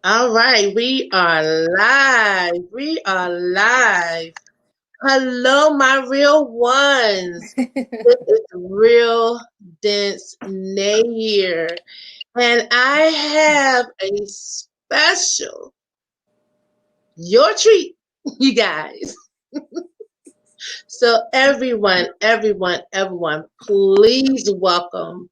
All right, we are live. We are live. Hello, my real ones. This is Real Dence Nay here, and I have a special your treat, you guys. So everyone, please welcome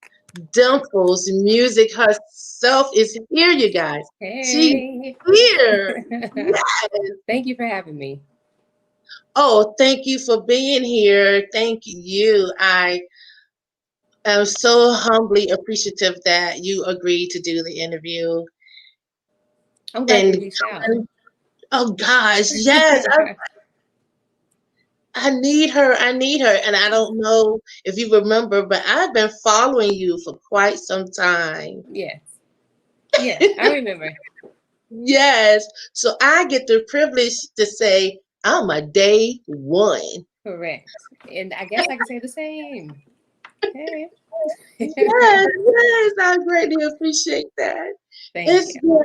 Dimples. Music herself is here, you guys. She's Hey. here. Yes. Thank you for having me. Oh, thank you for being here. Thank you. I am so humbly appreciative that you agreed to do the interview. I'm glad you And reached out. oh gosh, yes, I need her. I need her. And I don't know if you remember, but I've been following you for quite some time. Yes. Yes, I remember. Yes. So I get the privilege to say I'm a day one. Correct. And I guess I can say the same. Hey. Yes, yes, I greatly appreciate that. Thank It's you. been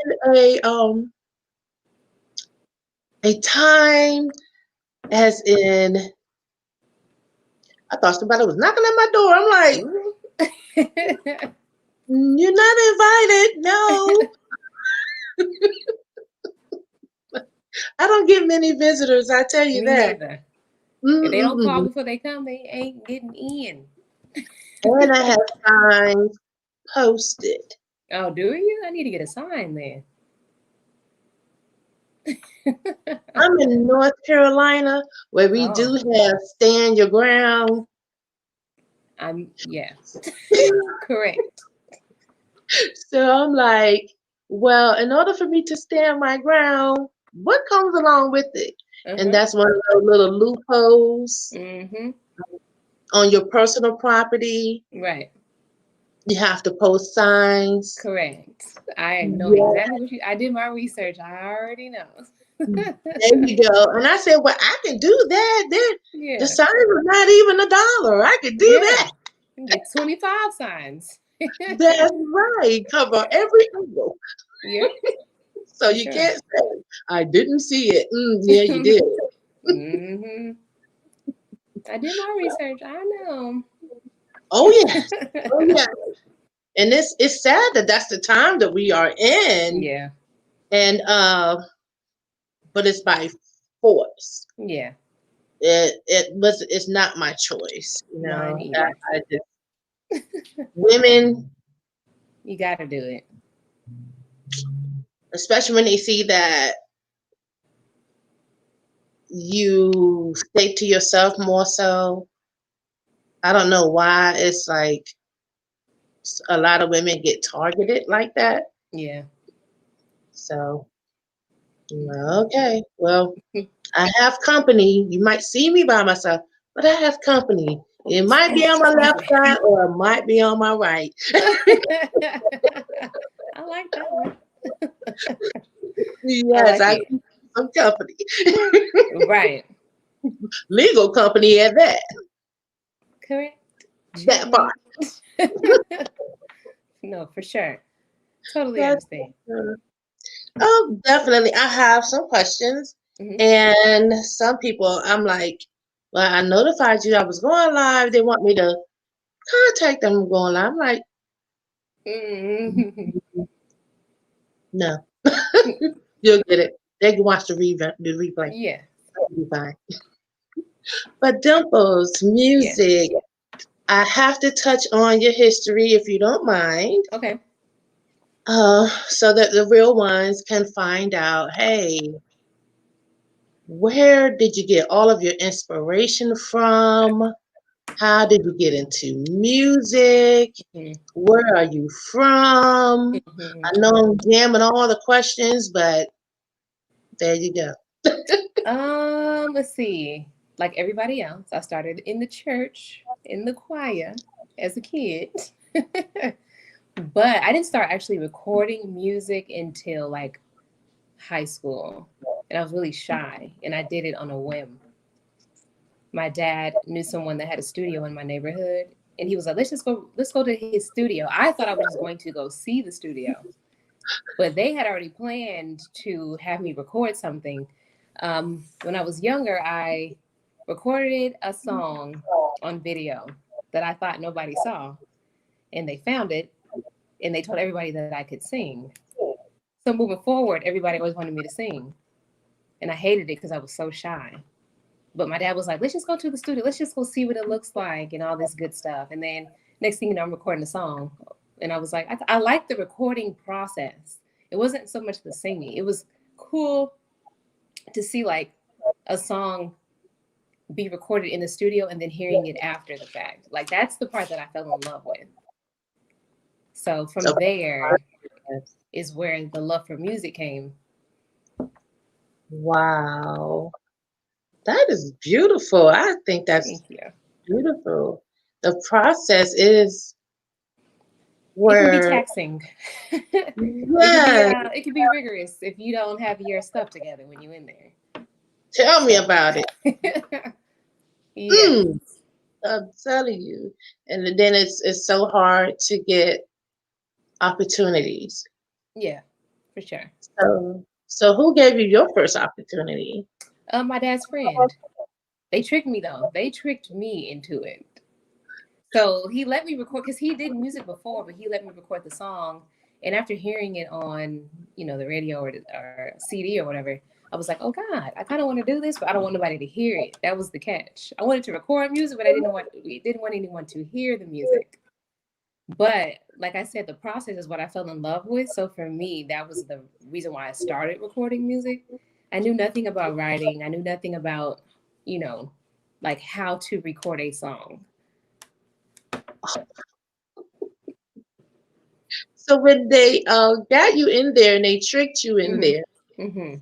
a time as in I thought somebody was knocking at my door. I'm like, Ooh. you're not invited. No, I don't get many visitors. I tell you Me that. neither. If they don't call Mm-mm. before they come, they ain't getting in. And I have signs posted. Oh, do you? I need to get a sign then. I'm in North Carolina where we Oh, do have stand your ground. yeah. Correct. So I'm like, well, in order for me to stand my ground, what comes along with it? And Uh-huh. that's one of those little loopholes Mm-hmm. on your personal property. Right. You have to post signs. Correct. I know Yeah, exactly what you. I did my research. I already know. there you go. And I said, well, I can do that. The Yeah. signs are not even $1. I can do Yeah. that. You get 25 signs. That's right. Cover every angle. Yep, So for you sure. can't say, I didn't see it. Yeah, you did. Hmm. I did my research. I know. Oh, yes. Oh, yeah. And it's sad that that's the time that we are in. Yeah. And but it's by force. Yeah. It's not my choice, you Mine know. either. I just women, You got to do it. especially when they see that you stay to yourself more so. I don't know why it's like a lot of women get targeted like that. Yeah. So, okay, well, I have company. You might see me by myself, but I have company. It might be on my left side or it might be on my right. I like that one. I Yes, like I it. keep some company. Right. Legal company at that. Correct. That part. Checkmate. No, for sure. Totally That's understand. oh, definitely. I have some questions. Hmm. And some people, I'm like, well, I notified you I was going live. They want me to contact them going live. I'm like, Hmm. no, you'll get it. They can watch the replay. Yeah. That'll be fine. But Dimples, Yes. music. I have to touch on your history if you don't mind, Okay. so that the real ones can find out, hey, where did you get all of your inspiration from? How did you get into music? Hmm. Where are you from? I Hmm. know I'm jamming all the questions, but there you go. Let's see. Like everybody else, I started in the church, in the choir as a kid. But I didn't start actually recording music until like high school. And I was really shy and I did it on a whim. My dad knew someone that had a studio in my neighborhood and he was like, let's go to his studio. I thought I was just going to go see the studio. But they had already planned to have me record something. When I was younger, I recorded a song on video that I thought nobody saw, and they found it, and they told everybody that I could sing. So moving forward, everybody always wanted me to sing, and I hated it because I was so shy. But my dad was like, let's just go to the studio. Let's just go see what it looks like and all this good stuff. And then next thing you know, I'm recording a song. And I was like, I like the recording process. It wasn't so much the singing. It was cool to see like a song be recorded in the studio and then hearing it after the fact. Like that's the part that I fell in love with. So from So, there is where the love for music came. wow. That is beautiful. I think that's Thank you. beautiful. The process is It can be where, taxing. yeah, It can be rigorous if you don't have your stuff together when you're in there. tell me So about it. yes. Mm, I'm telling you. And then it's so hard to get opportunities. Yeah, for sure. So who gave you your first opportunity? My dad's friend. They tricked me though. They tricked me into it. So he let me record because he did music before, but he let me record the song. And after hearing it on, the radio or CD or whatever, I was like, oh God, I kind of want to do this, but I don't want nobody to hear it. That was the catch. I wanted to record music, but I didn't want anyone to hear the music. But like I said, the process is what I fell in love with. So for me, that was the reason why I started recording music. I knew nothing about writing. I knew nothing about, you know, like how to record a song. So when they got you in there and they tricked you in Hmm. there, Hmm.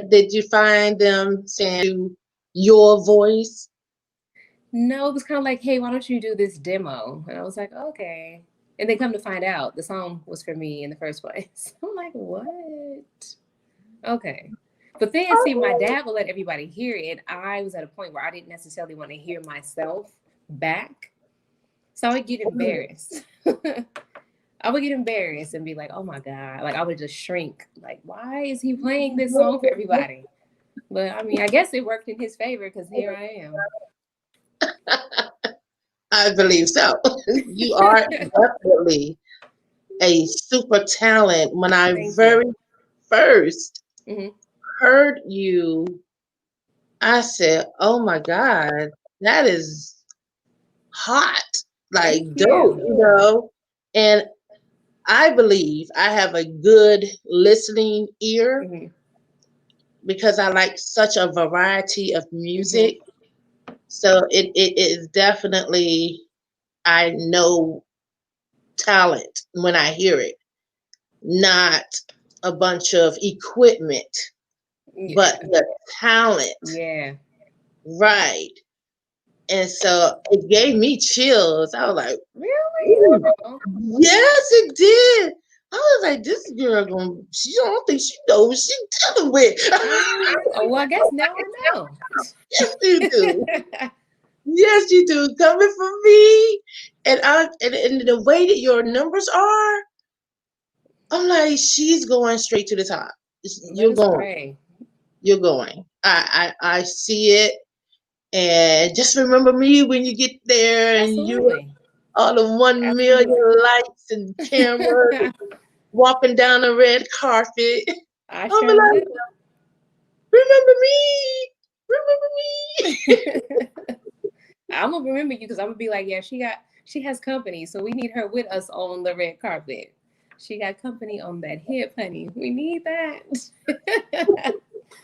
did you find them saying your voice? No, it was kind of like, hey, why don't you do this demo? And I was like, okay. And they come to find out the song was for me in the first place. I'm like, what? Okay. But then, see, my Oh, dad would let everybody hear it. I was at a point where I didn't necessarily want to hear myself back. So I would get embarrassed. I would get embarrassed and be like, oh my God. Like, I would just shrink. Like, why is he playing this song for everybody? But I mean, I guess it worked in his favor because here I am. I believe so. You are definitely a super talent. When I Thank you. very first Hmm. heard you, I said, "Oh my God, that is hot, like Thank dope," you. And I believe I have a good listening ear Hmm. because I like such a variety of Hmm. music. So it is definitely, I know talent when I hear it, not a bunch of equipment, but Yeah. the talent, Yeah. right? And so it gave me chills. I was like, Really? ooh, Oh, yes, it did. I was like, this girl going, she don't think she knows what she's dealing with. oh, well, I guess now I know. Yes, you do. Yes, you do. Coming from me, and the way that your numbers are, I'm like, she's going straight to the top. Let You're us going. pray. You're going. I see it. And just remember me when you get there and you Absolutely. all the 1 million Absolutely. lights and cameras walking down the red carpet. I I'm sure like, will. remember me. Remember me. I'm gonna remember you because I'm gonna be like, yeah, she has company, so we need her with us on the red carpet. She got company on that hip, honey. We need that.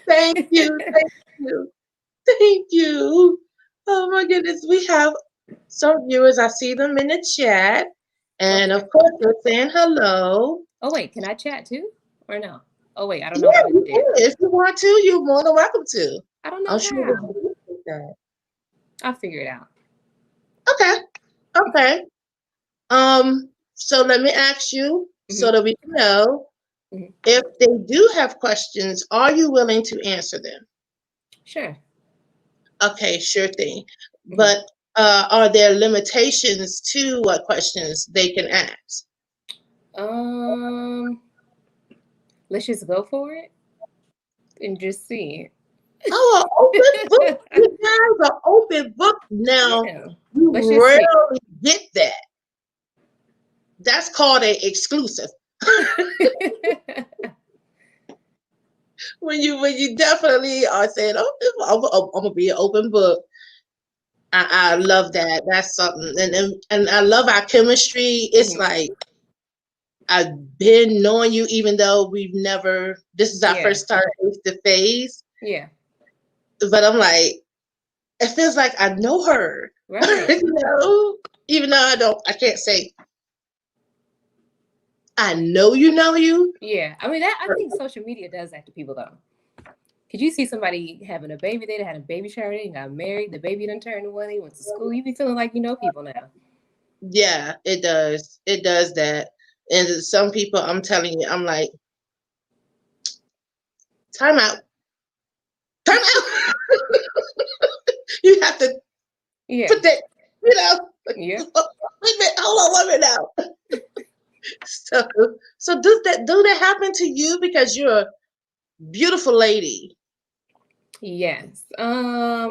Thank you. Thank you. Thank you. Oh my goodness. We have some viewers. I see them in the chat. And of Okay. course, they're saying hello. Oh wait, can I chat too, or no? Oh wait, I don't know Yeah, how to you do it. can. If you want to, you're more than welcome to. I don't know I'm sure they how. appreciate that. I'll figure it out. Okay. Okay. So let me ask you Hmm. so that we can know Hmm. if they do have questions, are you willing to answer them? Sure. Okay, sure thing. Hmm. But are there limitations to what questions they can ask? Um, Let's just go for it and just see Oh, an open book. it. You guys are open book now. Yeah. Let's You just see. rarely get that. That's called an exclusive. When you definitely are saying, "Oh, I'm gonna be an open book." I love that. That's something, and I love our chemistry. It's Mhm. like I've been knowing you, even though we've never. This is our Yeah. first time face to face, Yeah. but I'm like, it feels like I know her. Right. Even though I can't say I know you know you. Yeah. I mean, that I think social media does that to people though. Could you see somebody having a baby? They had a baby shower, they got married, the baby done turned one, they went to school. You be feeling like you know people now. Yeah, it does. It does that. And some people, I'm telling you, I'm like, time out, time out. You have to Yeah. put that, like, Yeah. wait a minute, hold on, 1 minute now. So, so do that happen to you because you're a beautiful lady? Yes. I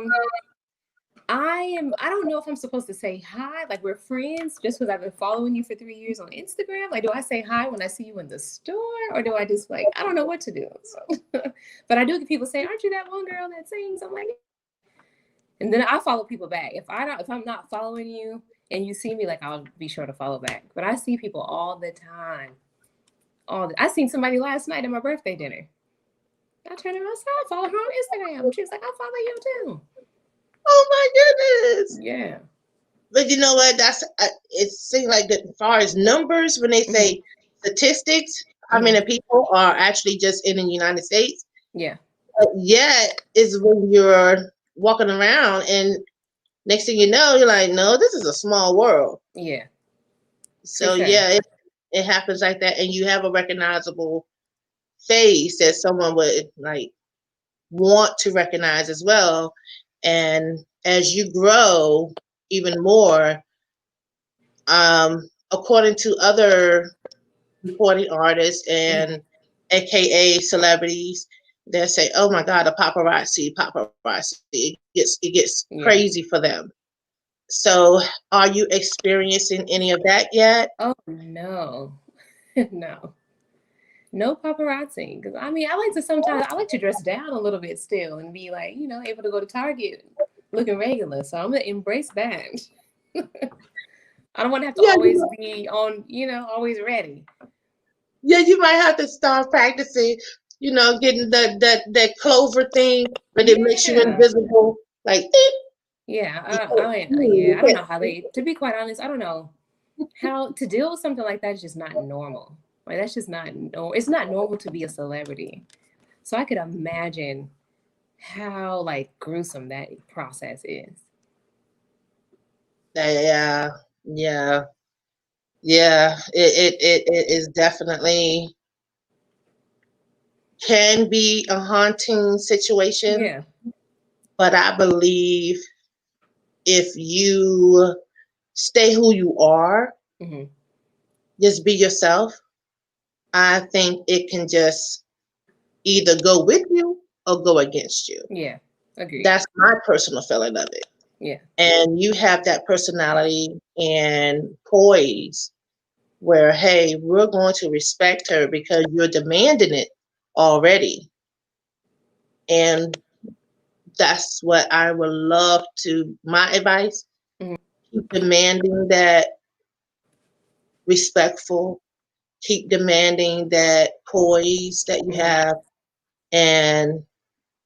don't know if I'm supposed to say hi, like we're friends, just because I've been following you for 3 years on Instagram. Like, do I say hi when I see you in the store, or do I just like I don't know what to do. So, but I do get people say, "Aren't you that one girl that sings?" I'm like, and then I follow people back. If I'm not following you and you see me, like I'll be sure to follow back. But I see people all the time. I seen somebody last night at my birthday dinner. I turned around, I follow her on Instagram. She was like, "I follow you too." Oh my goodness! Yeah. But you know what? It seems like that as far as numbers, when they Hmm. say statistics, how Hmm. many people are actually just in the United States? Yeah. Yet is when you're walking around and next thing you know, you're like, no, this is a small world. Yeah. For So sure. yeah, it happens like that, and you have a recognizable face that someone would like want to recognize as well. And as you grow even more, according to other recording artists Hmm. and AKA celebrities, they say, "Oh my God, a paparazzi! It gets crazy Yeah. for them." So, are you experiencing any of that yet? Oh no. No. No paparazzi. Because I mean, I like to dress down a little bit still and be like, able to go to Target looking regular. So I'm gonna embrace that. I don't want to have to Yeah, always be on, always ready. yeah, you might have to start practicing. Getting that clover thing, but it makes you Yeah. invisible. Like, "Eep." Yeah. You Yeah. I don't can't know how to be quite honest, I don't know how to deal with something like that is just not normal. Like that's just not no. It's not normal to be a celebrity. So I could imagine how like gruesome that process is. yeah, yeah, yeah. It is definitely can be a haunting situation, Yeah. but I believe if you stay who you are, Hmm. just be yourself, I think it can just either go with you or go against you. Yeah. Agreed. That's my personal feeling of it. Yeah. And you have that personality and poise where, hey, we're going to respect her because you're demanding it already. And that's what I would love to, my advice, Hmm. keep demanding that respectful, keep demanding that poise that you Hmm. have, and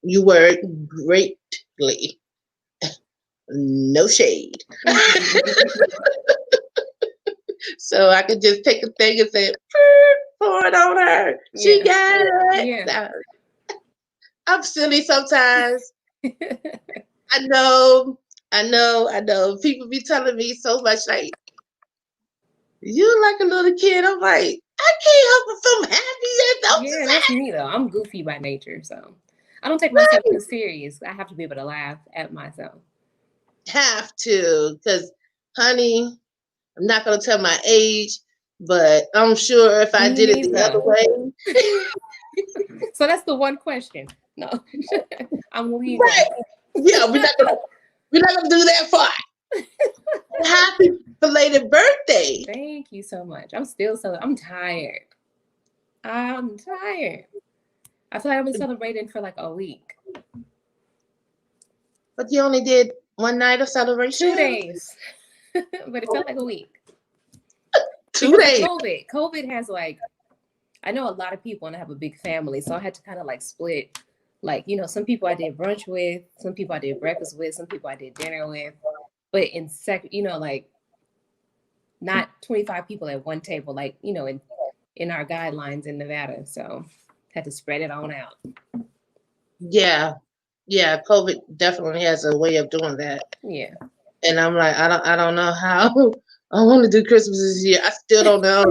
you work greatly. No shade. So I could just take a thing and say, pour it on her. She Yeah. got it. Yeah. I'm silly sometimes. I know, I know. People be telling me so much like, you like a little kid. I'm like, I can't help it if I'm happy. I'm Yeah, just that's me though. I'm goofy by nature, so I don't take myself happy. too serious. I have to be able to laugh at myself. Have to, because, honey, I'm not going to tell my age, but I'm sure if I Me did it the other neither. way, So that's the one question. No, I'm Right. legal. Yeah, we're not gonna do that for happy belated birthday. Thank you so much. I'm still so I'm tired. I'm tired. I feel like I've been celebrating for like a week. But you only did one night of 2 celebration? days. But it felt like a week. Two Because of days. COVID. COVID has like I know a lot of people and I have a big family, so I had to kind of like split. Like, some people I did brunch with, some people I did breakfast with, some people I did dinner with. But in like not 25 people at one table, like, in our guidelines in Nevada. So had to spread it on out. Yeah. Yeah, COVID definitely has a way of doing that. Yeah. And I'm like, I don't know how I want to do Christmas this year. I still don't know.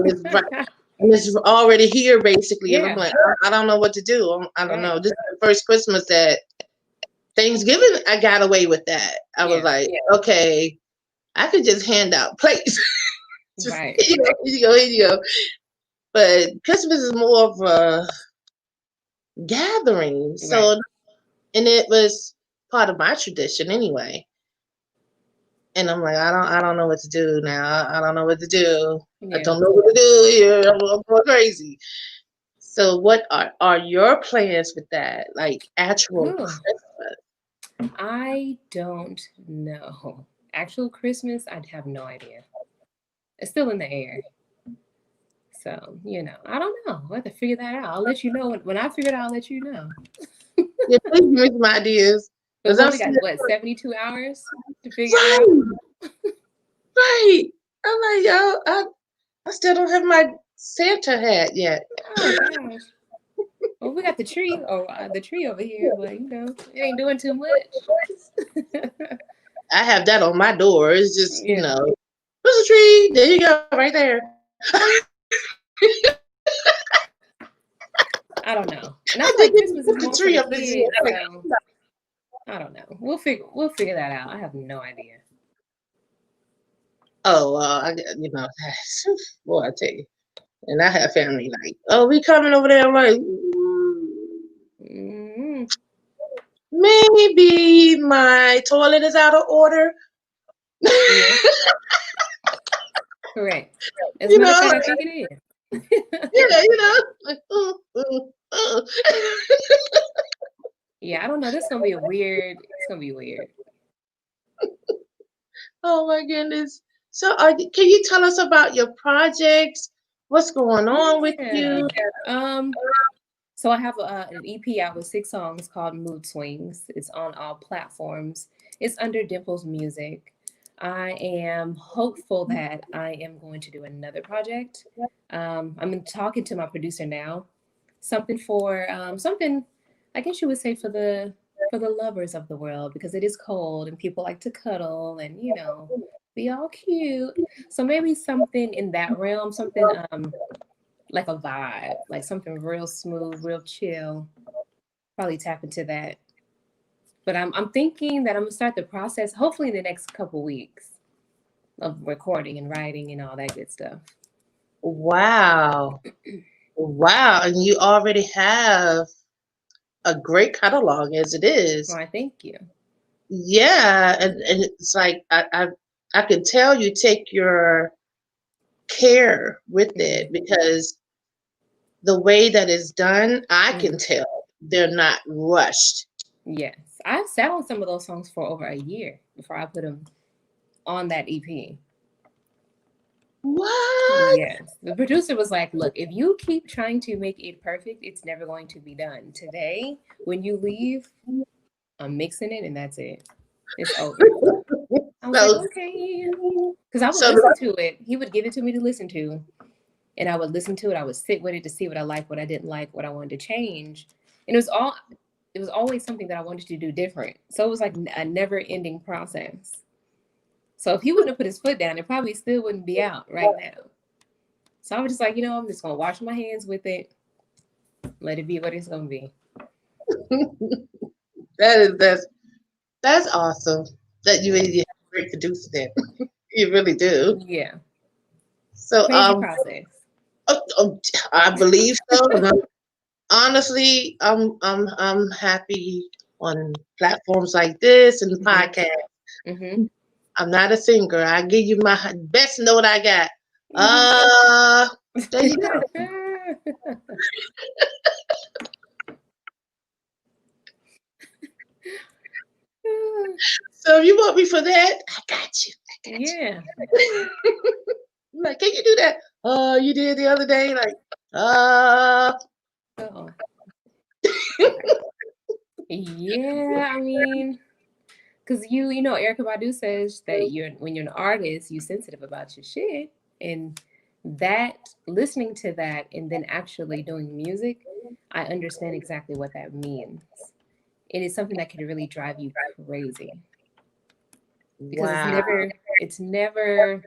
And it's already here basically. And I'm Yeah. like, I don't know what to do. I don't know. Right. This is the first Christmas that Thanksgiving, I got away with that. I was Yeah. like, okay, I could just hand out plates. Just, Right. here you go, here you go. But Christmas is more of a gathering. Right. So, and it was part of my tradition anyway. And I'm like, I don't know what to do now. I don't know what to do. I Yeah. don't know what to do here. I'm going crazy. So, what are your plans with that? Like actual Ooh, Christmas? I don't know. Actual Christmas, I'd have no idea. It's still in the air. So, I don't know. We'll have to figure that out. I'll let you know. When I figure it out, I'll let you know. Yeah, please give me some ideas. But Because we I'm only got, still what, 72 hours to figure it out? right, right. I'm like, yo, I still don't have my Santa hat yet. Oh, gosh. Well, we got the tree over here, but, it ain't doing too much. I have that on my door. It's just, Yeah. there's a tree. There you go, right there. I don't know. And I I feel like didn't Christmas is put the more for tree the up this year. kids, so I don't know. We'll figure that out. I have no idea. Oh, boy, I tell you. And I have family like, oh, we coming over there. I'm like, Mm-hmm. maybe my toilet is out of order. Yeah, correct. As a you matter of know, fact, I think it is. yeah, like, Yeah, I don't know. This is gonna be a weird. It's gonna be weird. oh my goodness. So, can you tell us about your projects? What's going on with Yeah. you? So I have an EP out with 6 songs called Mood Swings. It's on all platforms. It's under Dimples Music. I am hopeful that I am going to do another project. I'm talking to my producer now. Something, I guess you would say for the lovers of the world because it is cold and people like to cuddle and be all cute. So maybe something in that realm, something like a vibe, like something real smooth, real chill. Probably tap into that. But I'm thinking that I'm gonna start the process hopefully in the next couple weeks of recording and writing and all that good stuff. Wow. Wow. And you already have a great catalog as it is. Well, I thank you. Yeah. And it's like, I can tell you take your care with it because the way that it's done, I can tell they're not rushed. Yes, I've sat on some of those songs for over a year before I put them on that EP. What? Yes, the producer was like, "Look, if you keep trying to make it perfect, it's never going to be done. Today, when you leave, I'm mixing it, and that's it. It's over." I was like, So, "Okay," because I would so listen to it. He would give it to me to listen to, and I would listen to it. I would sit with it to see what I liked, what I didn't like, what I wanted to change, and it was always something that I wanted to do different. So it was like a never-ending process. So if he wouldn't have put his foot down, it probably still wouldn't be out right now. So I was just like, I'm just gonna wash my hands with it, let it be what it's gonna be. that's awesome. That you really have a great producer there. You really do. Yeah, So crazy process. I believe so. honestly, I'm happy on platforms like this and Mm-hmm. podcasts. Mm-hmm. I'm not a singer. I give you my best note I got. Mm-hmm. Uh, there you go. So if you want me for that, I got you. I got Yeah. you. I'm like, can you do that? You did the other day. Like, uh, Oh. Yeah, I mean, because you know, Erica Badu says that when you're an artist, you're sensitive about your shit, and that listening to that and then actually doing music, I understand exactly what that means. It is something that can really drive you crazy because wow. it's never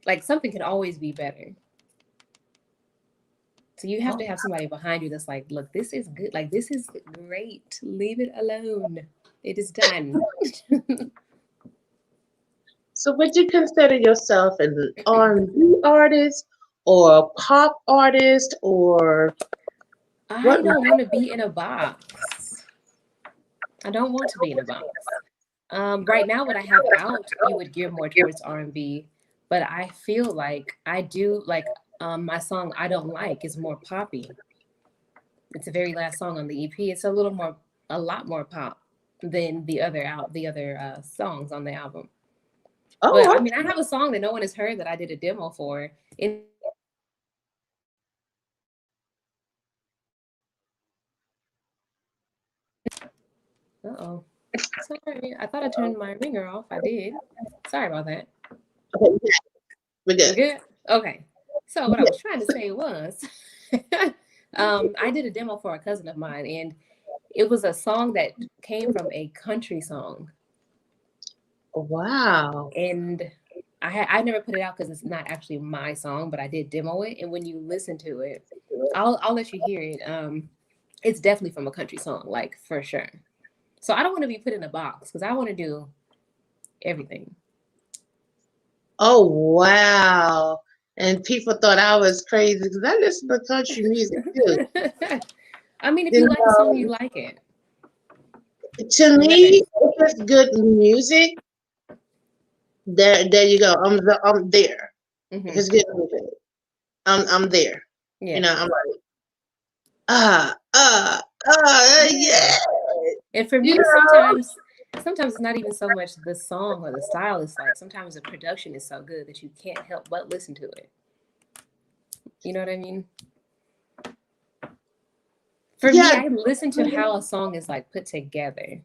like something can always be better. So you have Oh. to have somebody behind you that's like, look, this is good. Like, this is great. Leave it alone. It is done. So would you consider yourself an R&B artist or a pop artist or I what? don't want to be in a box. I don't want to be in a box. Right now, what I have out, you would gear more towards R&B, but I feel like I do like my song "I Don't Like" is more poppy. It's the very last song on the EP. It's a lot more pop than the other songs on the album. But I Oh, mean, I have a song that no one has heard that I did a demo for. Uh-oh. Sorry. I thought I turned my ringer off. I did. Sorry about that. okay, we're We good. good? Okay. So what I was trying to say was I did a demo for a cousin of mine and it was a song that came from a country song. Wow. And I never put it out because it's not actually my song, but I did demo it. And when you listen to it, I'll let you hear it. It's definitely from a country song, like for sure. So I don't want to be put in a box because I want to do everything. Oh, wow. And people thought I was crazy because I listen to country music too. I mean, if You you like a song, you know, like it. to No me, matter. if it's good music, there you go. I'm there. If Hmm. it's good music, I'm there. You Yeah. know, I'm like, yeah. Yeah. And for You me, know, sometimes it's not even so much the song or the style. It's like sometimes the production is so good that you can't help but listen to it. You know what I mean? For me, yeah. I listen to how a song is like put together.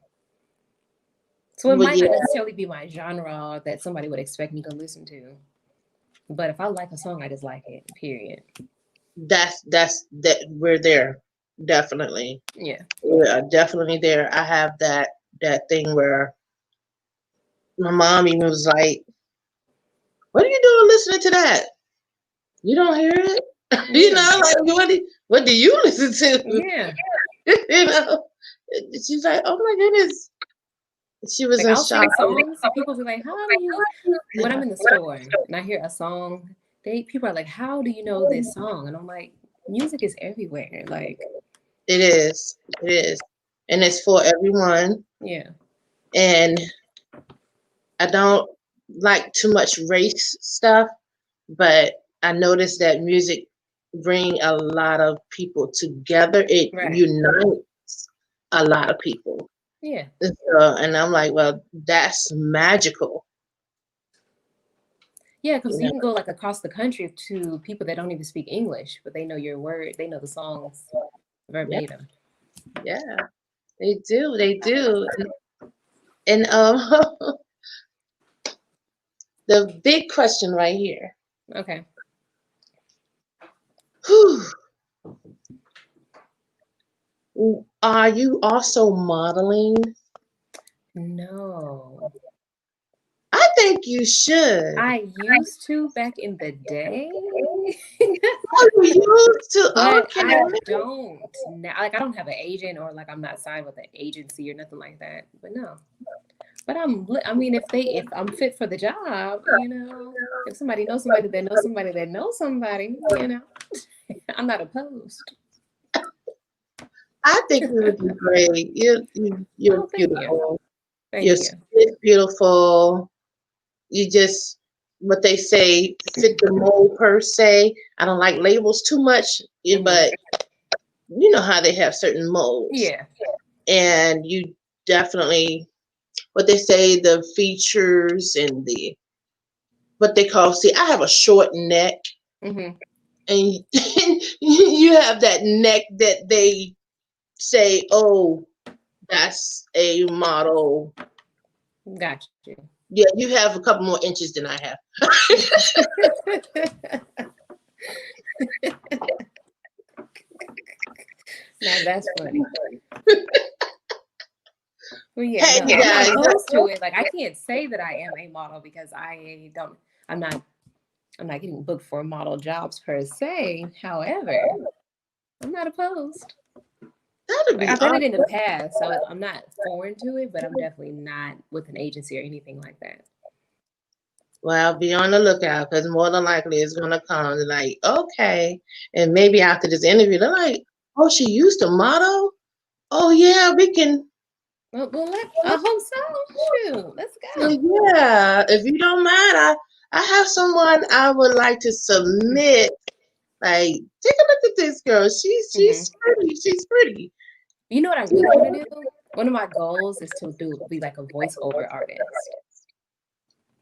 So it Well, might yeah. not necessarily be my genre that somebody would expect me to listen to. But if I like a song, I just like it. Period. That's that we're there. Definitely. Yeah. We're definitely there. I have that thing where my mom even was like, "What are you doing listening to that? You don't hear it?" You Yeah. know, like what do you listen to? Yeah. You know? She's like, "Oh my goodness." She was Like in I'll shock. sing songs and people be like, "How do you?" When I'm in the store and I hear a song, people are like, "How do you know this song?" And I'm like, "Music is everywhere." Like, It is. It is. And it's for everyone. yeah, And I don't like too much race stuff, but I noticed that music bring a lot of people together. It right, unites a lot of people. yeah, And I'm like, well, that's magical, yeah. you Because you know. can go like across the country to people that don't even speak English, but they know your word, they know the songs Yeah, verbatim. yeah, they do, they do. And the big question right here. Okay. Are you also modeling? No, I think you should. I used to back in the day. Oh, you used to. But Okay. I don't now. Like I don't have an agent or like I'm not signed with an agency or nothing like that. But no. But I mean, if I'm fit for the job, if somebody knows somebody that knows somebody that knows somebody. I'm not opposed. I think you would do great. You're Oh, thank you. beautiful. Your Thank you. skin is beautiful. You just what they say fit the mold per se. I don't like labels too much, Hmm. but you know how they have certain molds, Yeah. and you definitely what they say the features and the what they call. See, I have a short neck, Hmm. and you have that neck that they say, oh, that's a model. Got you. Yeah, you have a couple more inches than I have. Now that's funny. Well, yeah, Hey, no, you I'm not guys. opposed to it. Like, I can't say that I am a model because I don't. I'm not. I'm not getting booked for model jobs per se. However, I'm not opposed. That'd Like, be I've done it in the awesome. past, so I'm not foreign to it. But I'm definitely not with an agency or anything like that. Well, be on the lookout because more than likely it's gonna come. They're like, okay, and maybe after this interview, they're like, oh, she used to model. Oh yeah, we can. I hope so. Shoot, let's Well, go. yeah, if you don't mind, I have someone I would like to submit. Like, take a look at this girl. Hmm. She's pretty. She's pretty. You know what I really want to do? One of my goals is to be like a voiceover artist.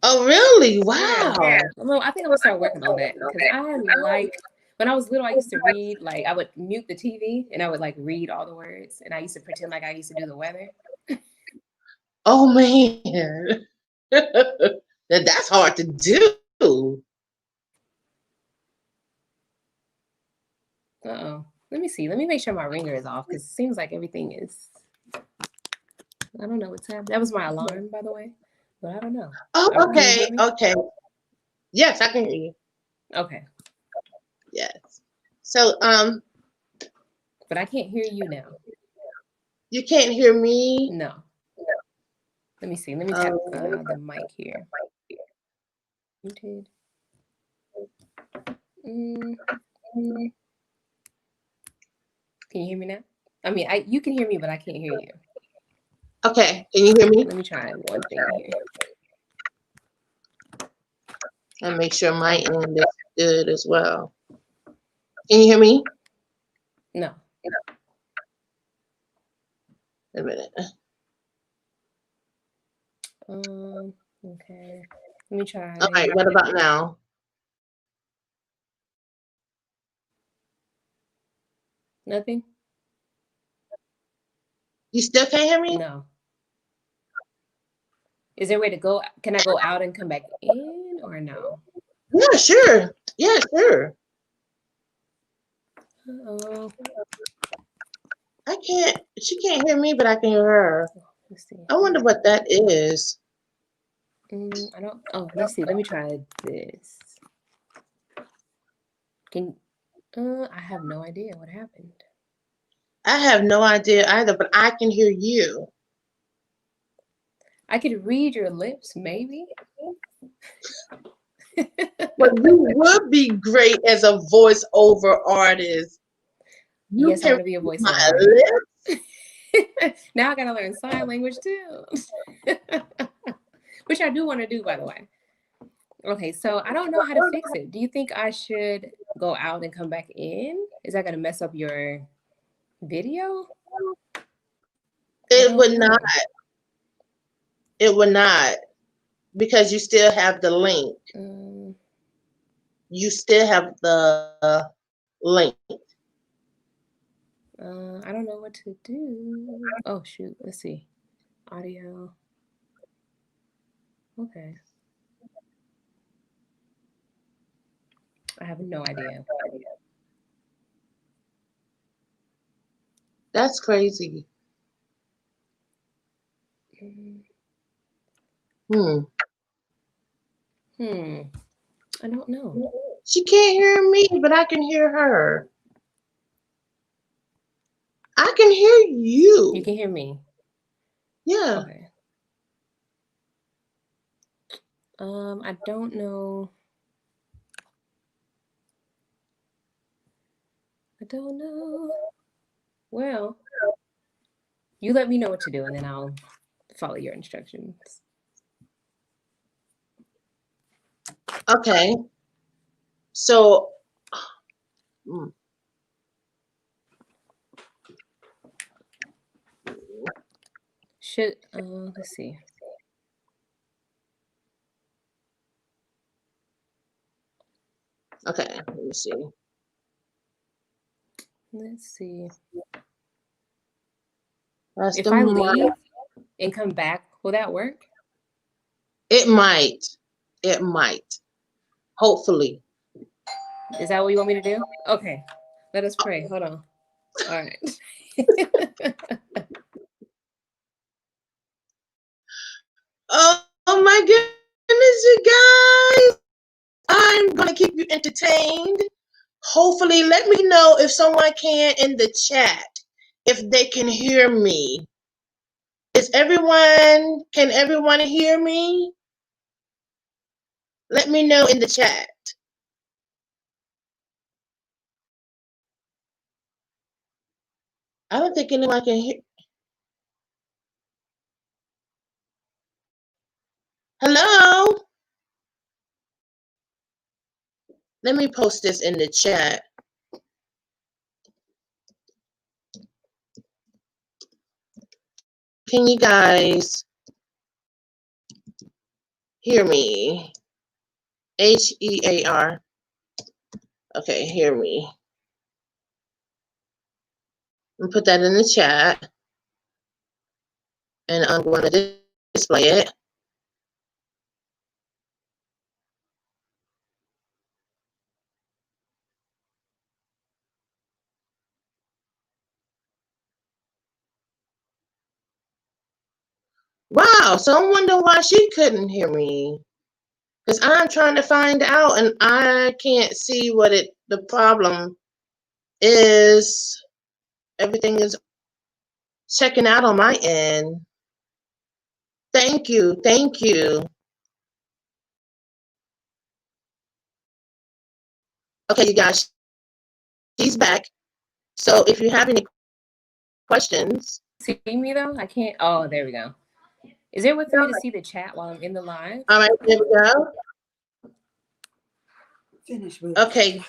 Oh, really? Yeah. Wow. Well, I think I'm gonna start working on that because I like when I was little, I used to read like I would mute the TV and I would like read all the words and I used to pretend like I used to do the weather. Oh man, that's hard to do. Uh-oh. Let me see. Let me make sure my ringer is off because it seems like everything is. I don't know what's happening. That was my alarm, by the way, but I don't know. Oh, Can you hear okay, me? okay. Yes, I can hear you. Okay, Yes. So, but I can't hear you now. you can't hear me. No. Let me see. Let me tap Um, the mic here. Muted. Mm, can you hear me now? I mean, you can hear me, but I can't hear you. okay, can you hear me? Let me try one thing here. And make sure my Okay. end is good as well. Can you hear me? No. A minute. Okay. Let me All right. try What about now? nothing. You still can't hear me? No. Is there a way to go? Can I go out and come back in or no? Yeah, sure. Yeah, sure. Oh, I can't. She can't hear me, but I can hear her. let's see. I wonder what that is. I don't. Oh, let's see. Let me try this. Can I have no idea what happened. I have no idea either, but I can hear you. I could read your lips, maybe. Well, you would be great as a voiceover artist. You Yes, I can want to be a read my voiceover artist. lips. Now I gotta learn sign language too, which I do want to do, by the way. Okay, so I don't know how to fix it. Do you think I should go out and come back in? Is that gonna mess up your video? I It don't would not. know. It would not because you still have the link. Um, You still have the link. I don't know what to do. Oh shoot, let's see. Audio. Okay. I have no idea. That's crazy. Mm, Hmm. Hmm. I don't know. She can't hear me, but I can hear her. I can hear You you. can hear me. Yeah. Okay. I don't know. I don't know. Well, you let me know what to do, and then I'll follow your instructions. Okay. So, mm, Should let's see. okay, let me see. Let's see. That's If the I mark. leave and come back, will that work? It might. It might. Hopefully. Is that what you want me to do? Okay. Let us pray. Hold on. All right. Oh my goodness, you guys. I'm gonna keep you entertained. Hopefully, let me know if someone can in the chat if they can hear me. Can everyone hear me? Let me know in the chat. I don't think anyone can hear. Hello? Let me post this in the chat. Can you guys hear me? HEAR. Okay, hear me. And put that in the chat. And I'm going to display it. Wow, so I wonder why she couldn't hear me. Because I'm trying to find out and I can't see what the problem is. Everything is checking out on my end. Thank you. Thank you. Okay, you guys, she's back. So if you have any questions. See me though? I can't. Oh, there we go. Is there a way for me to see the chat while I'm in the live? All right, there we go. Okay.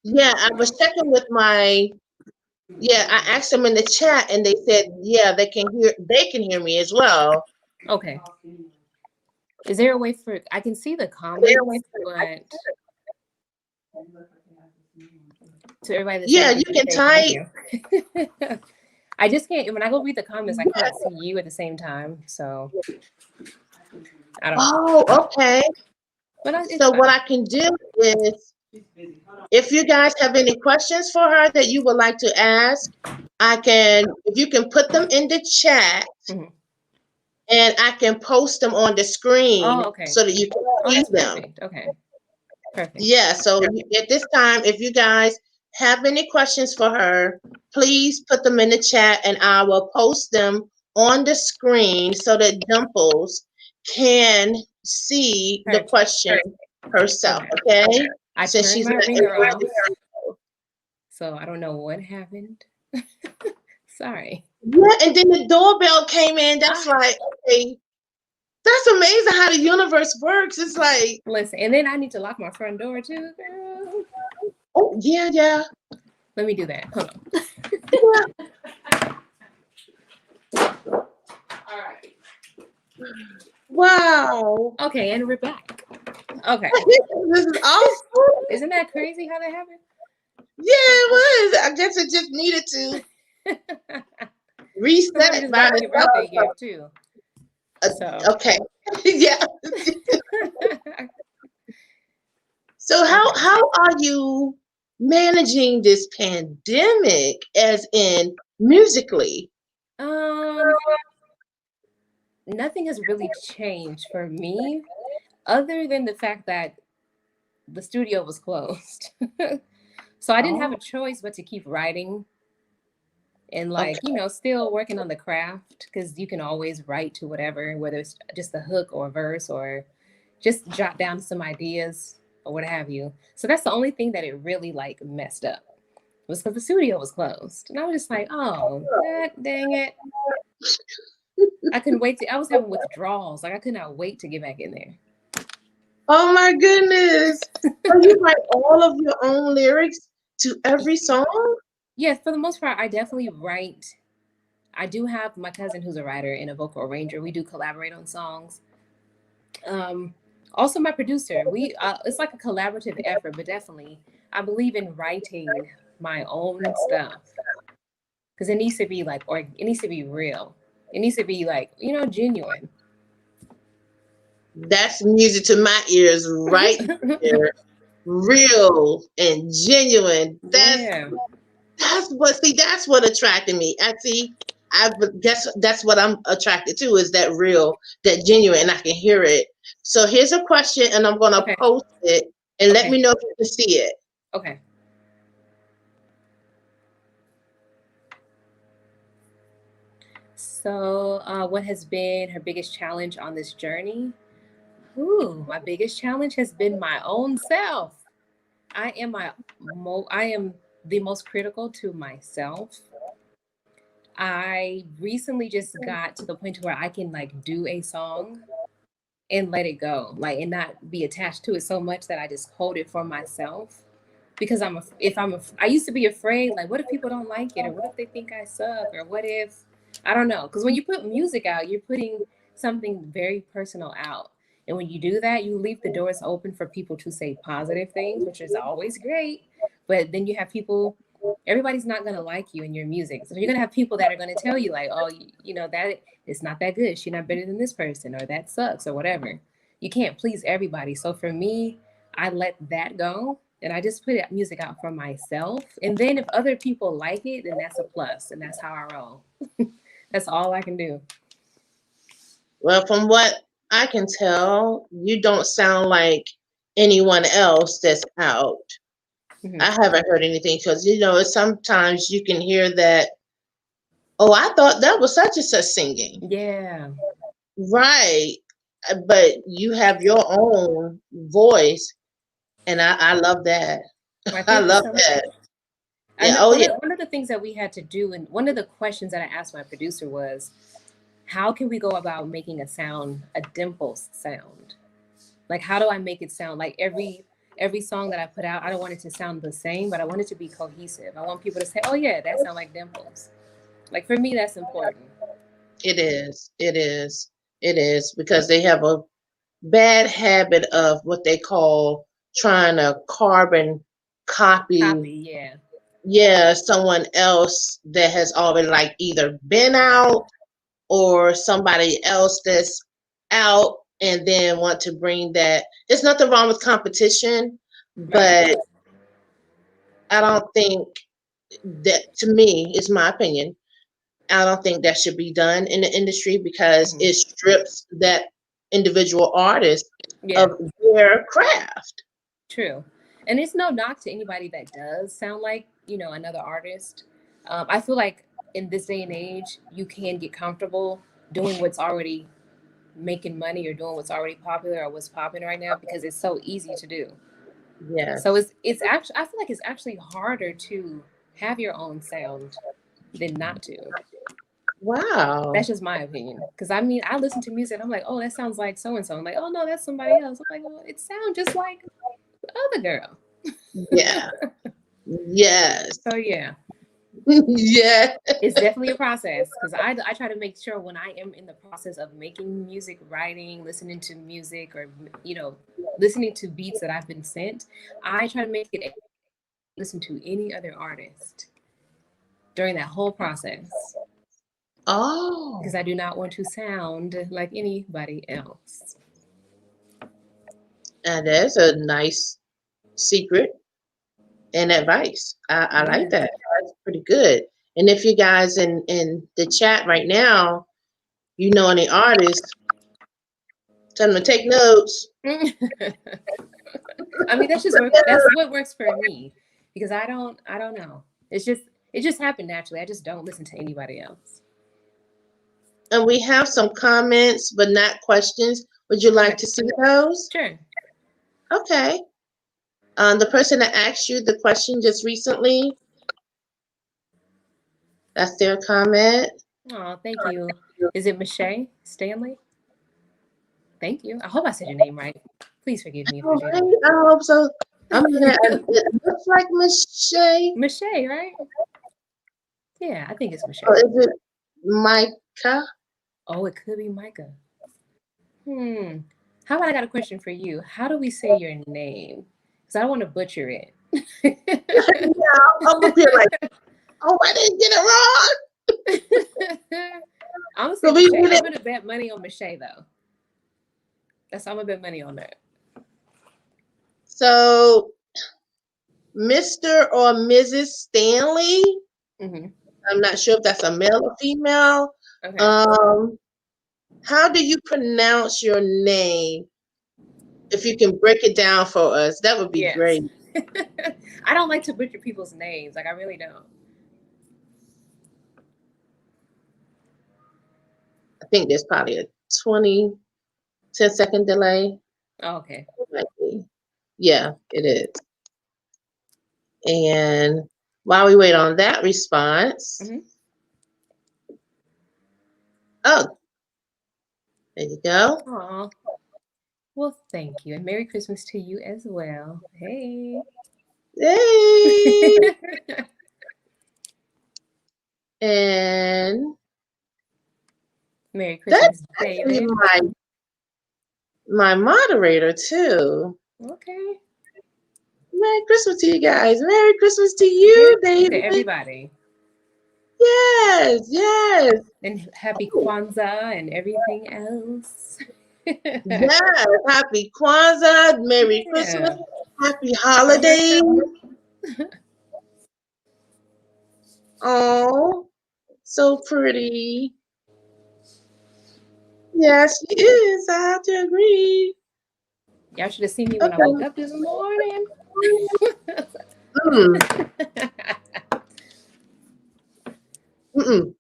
Yeah, I was checking with I asked them in the chat and they said, yeah, they can hear me as well. Okay. Is there a way for I can see the comments, but to everybody that's Yeah, saying you can thank type. you. I just can't when I go read the comments, I can't see you at the same time. So I don't know. Oh, okay. But So what I can do is, if you guys have any questions for her that you would like to ask, if you can put them in the chat, and I can post them on the screen so that you can see them. Perfect. Okay. Perfect. Yeah, so at this time, if you guys have any questions for her, please put them in the chat and I will post them on the screen so that Dimples can see the question herself, okay? I Since turned she's my not ringer off, so I don't know what happened. Sorry. Yeah, and then the doorbell came in. That's like, okay, that's amazing how the universe works. It's like, listen, and then I need to lock my front door too, girl. Oh, yeah. Let me do that. Hold on. All right. Wow. Okay, and we're back. Okay. This is awesome. Isn't that crazy how that happened? Yeah, it was. I guess it just needed to reset by got me a birthday gift too. So okay. Yeah. So how are you managing this pandemic as in musically? Nothing has really changed for me other than the fact that the studio was closed. So I didn't have a choice but to keep writing and still working on the craft because you can always write to whatever, whether it's just a hook or a verse or just jot down some ideas or what have you. So that's the only thing that it really messed up. was because the studio was closed. And I was just like, oh, dang it. I couldn't wait to, I was having withdrawals. Like I could not wait to get back in there. Oh my goodness. So you write all of your own lyrics to every song? Yes, for the most part, I definitely write. I do have my cousin who's a writer and a vocal arranger. We do collaborate on songs. Um, Also, my producer. It's like a collaborative effort, but definitely, I believe in writing my own stuff because it needs to be like, or it needs to be real. It needs to be like, genuine. That's music to my ears right there. Real and genuine. Yeah. That's what attracted me. I guess that's what I'm attracted to is that real, that genuine, and I can hear it. So here's a question, and I'm gonna Okay. post it, and let Okay. me know if you can see it. Okay. So, what has been her biggest challenge on this journey? Ooh, my biggest challenge has been my own self. I am the most critical to myself. I recently just got to the point where I can like do a song and let it go, like and not be attached to it so much that I just hold it for myself. Because I used to be afraid, like, what if people don't like it, or what if they think I suck, or what if I don't know? Because when you put music out, you're putting something very personal out, and when you do that, you leave the doors open for people to say positive things, which is always great. But then you have people. Everybody's not gonna like you and your music, so you're gonna have people that are gonna tell you like, oh, that it's not that good. She's not better than this person, or that sucks, or whatever. You can't please everybody. So for me, I let that go and I just put music out for myself. And then if other people like it, then that's a plus, and that's how I roll. That's all I can do. Well, from what I can tell, you don't sound like anyone else that's out. Mm-hmm. I haven't heard anything because sometimes you can hear that. Oh, I thought that was such and such singing. Yeah. Right. But you have your own voice, and I love that. Well, I thank you love so that. much. I Yeah. know Oh, one yeah. of one of the things that we had to do, and one of the questions that I asked my producer was, how can we go about making a Dimples sound? Like, how do I make it sound like every song that I put out? I don't want it to sound the same, but I want it to be cohesive. I want people to say, "Oh yeah, that sounds like Dimples." Like for me, that's important. It is. It is. It is because they have a bad habit of what they call trying to carbon copy, Copy, yeah. yeah, someone else that has already like either been Right. out or somebody else that's out and then want to bring that. There's nothing wrong with competition, Right. but I don't think that, to me, is my opinion. I don't think that should be done in the industry because Hmm. it strips that individual artist Yeah. of their craft. True. And it's no knock to anybody that does sound like, another artist. I feel like in this day and age, you can get comfortable doing what's already making money or doing what's already popular or what's popping right now because it's so easy to do. So Yes. it's actually I feel like it's actually harder to have your own sound than not to. Wow. That's just my opinion. Because I mean, I listen to music and I'm like, oh, that sounds like so and so. I'm like, oh no, that's somebody else. I'm like, well, it sounds just like the other girl. Yeah. Yes. So yeah, Yeah. it's definitely a process because I try to make sure when I am in the process of making music, writing, listening to music, or listening to beats that I've been sent, I try to make it listen to any other artist during that whole process because Oh, I do not want to sound like anybody else. and that's a nice secret and advice. I like Yeah. that. That's pretty good. And if you guys in the chat right now, you know any artists, tell them to take notes. I mean, that's what works for me because I don't know. It just happened naturally. I just don't listen to anybody else. And we have some comments, but not questions. Would you like Okay. to see those? Sure. Okay. The person that asked you the question just recently, That's their comment. Oh, thank you. Is it Michelle Stanley? Thank you. I hope I said your name right. Please forgive me if I All right, didn't. I hope so. I'm looking at it. Looks like Miss Shay. Michelle, right? Yeah, I think it's Or Michelle. is it Micah? Oh, it could be Micah. Hmm. How about I got a question for you? How do we say your name? Because I don't want to butcher it. Yeah, I'm up here like, oh, I didn't get it wrong. I'm gonna say So we Michelle. did I'm it. gonna bet money on Michelle though. I'm gonna bet money on that. So Mr. or Mrs. Stanley. Hmm. I'm not sure if that's a male or female. Okay. Um, how do you pronounce your name? If you can break it down for us, that would be Yes. great. I don't like to butcher people's names. Like I really don't. I think there's probably a 10-second delay. Oh, okay. Might be. Yeah, it is. And while we wait on that response, Hmm. oh, there you go. Aw. Well, thank you, and Merry Christmas to you as well. Hey. Yay! And Merry that's Christmas, actually David. my moderator too. Okay. Merry Christmas to you guys. Merry Christmas to Yeah, you, to David. everybody. Yes, yes, And happy Kwanzaa and everything else. yes. Happy Kwanzaa, Merry Christmas, Yeah. Happy Holidays. Oh, so pretty. Yes, she is. I have to agree. Y'all should have seen me when I woke Okay. up this morning. Mm, mm-mm.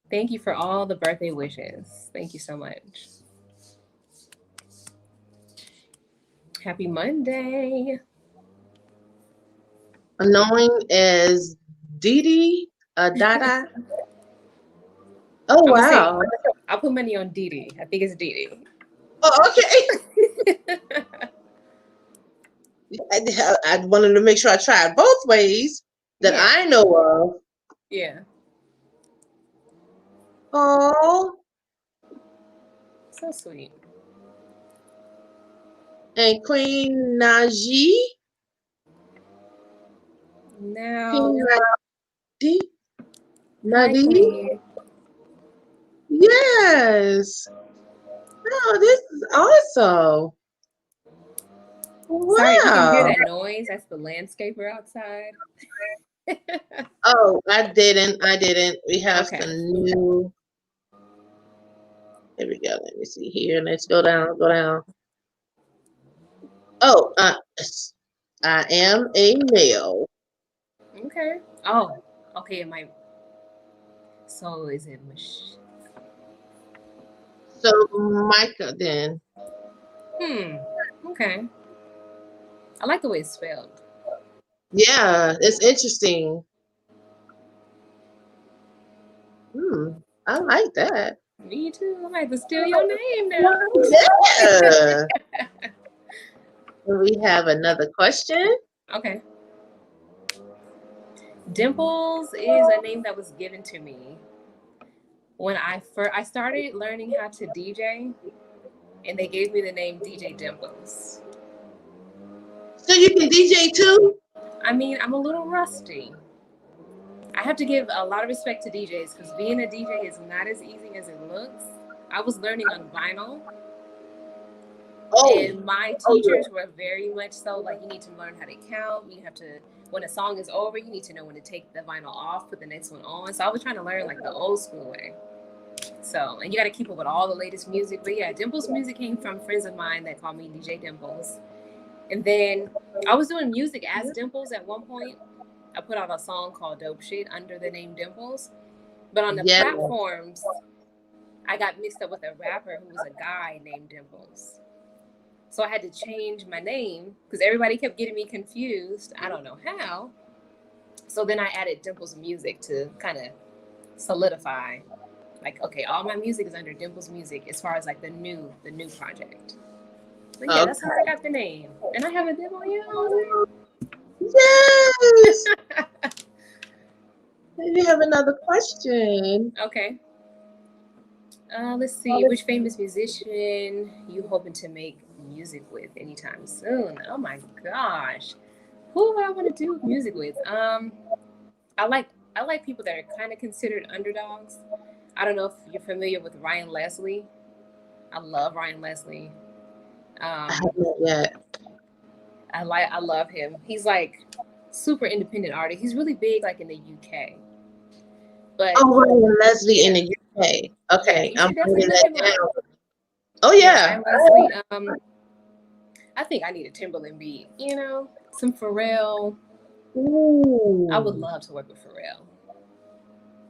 Thank you for all the birthday wishes. Thank you so much. Happy Monday. Knowing as Dee Dada. Oh, I'm gonna say wow. I'll put money on Dee Dee. I think it's Dee Oh, okay. Dee. I wanted to make sure I tried both ways that Yeah, I know of. yeah. Oh, So sweet. and Queen Najee. Queen Now, Najee. hi Najee. Queen. Yes. Oh, this is awesome. Sorry if you can hear Wow. that noise. That's the landscaper outside. Oh, I didn't. I didn't. We have Okay. some new. Here we go. Let me see here. Let's go down. Go down. Oh, I am a male. Okay. Oh, okay. It might. So is it So Micah then. Hmm. Okay. I like the way it's spelled. Yeah, it's interesting. Hmm, I like that. Me too. I might have to steal your name now. Yeah. We have another question. Okay. Dimples is a name that was given to me when I started learning how to DJ, and they gave me the name DJ Dimples. So you can DJ too? I mean, I'm a little rusty. I have to give a lot of respect to DJs because being a DJ is not as easy as it looks. I was learning on vinyl, Oh, and my oh teachers were very much so like you need to learn how to count. You have to, when a song is over, you need to know when to take the vinyl off, put the next one on. So I was trying to learn like the old school way. So, and you got to keep up with all the latest music. But yeah, Dimples music came from friends of mine that called me DJ Dimples. And then I was doing music as Dimples at one point. I put out a song called Dope Shit under the name Dimples. But on the yeah. platforms, I got mixed up with a rapper who was a guy named Dimples. So I had to change my name because everybody kept getting me confused. I don't know how. So then I added Dimples Music to kind of solidify, like, okay, all my music is under Dimples Music as far as like the new project. But yeah, that's how I got the name. And I haven't demo yet. Yes. You have another question. Okay. Let's see. Which famous musician you hoping to make music with anytime soon? Oh my gosh. Who do I want to do music with? I like I like people that are kind of considered underdogs. I don't know if you're familiar with Ryan Leslie. I love Ryan Leslie. I Um, haven't yet. I love him. He's like super independent artist. He's really big like in the UK. But Oh, Ryan Leslie in yeah, the UK. yeah, Okay, you I'm should definitely writing look that him up. down. Oh Yeah, yeah. Ryan Leslie. I think I need a Timberland beat. You know, some Pharrell. I would Ooh, love to work with Pharrell.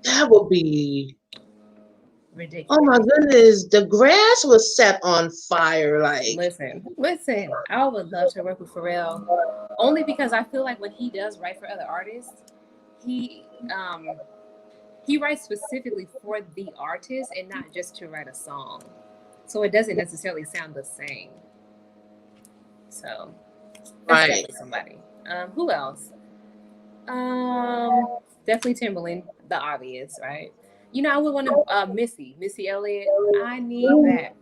that would be. Oh Ridiculous. my goodness, the grass was set on fire. Like, Listen. I would love to work with Pharrell, only because I feel like when he does write for other artists, he he writes specifically for the artist and not just to write a song. So it doesn't necessarily sound the same. So that's right. definitely somebody. Who else? Um, Definitely Timberland, the obvious, right? You know, I would want to Missy Elliott. I need Ooh. that.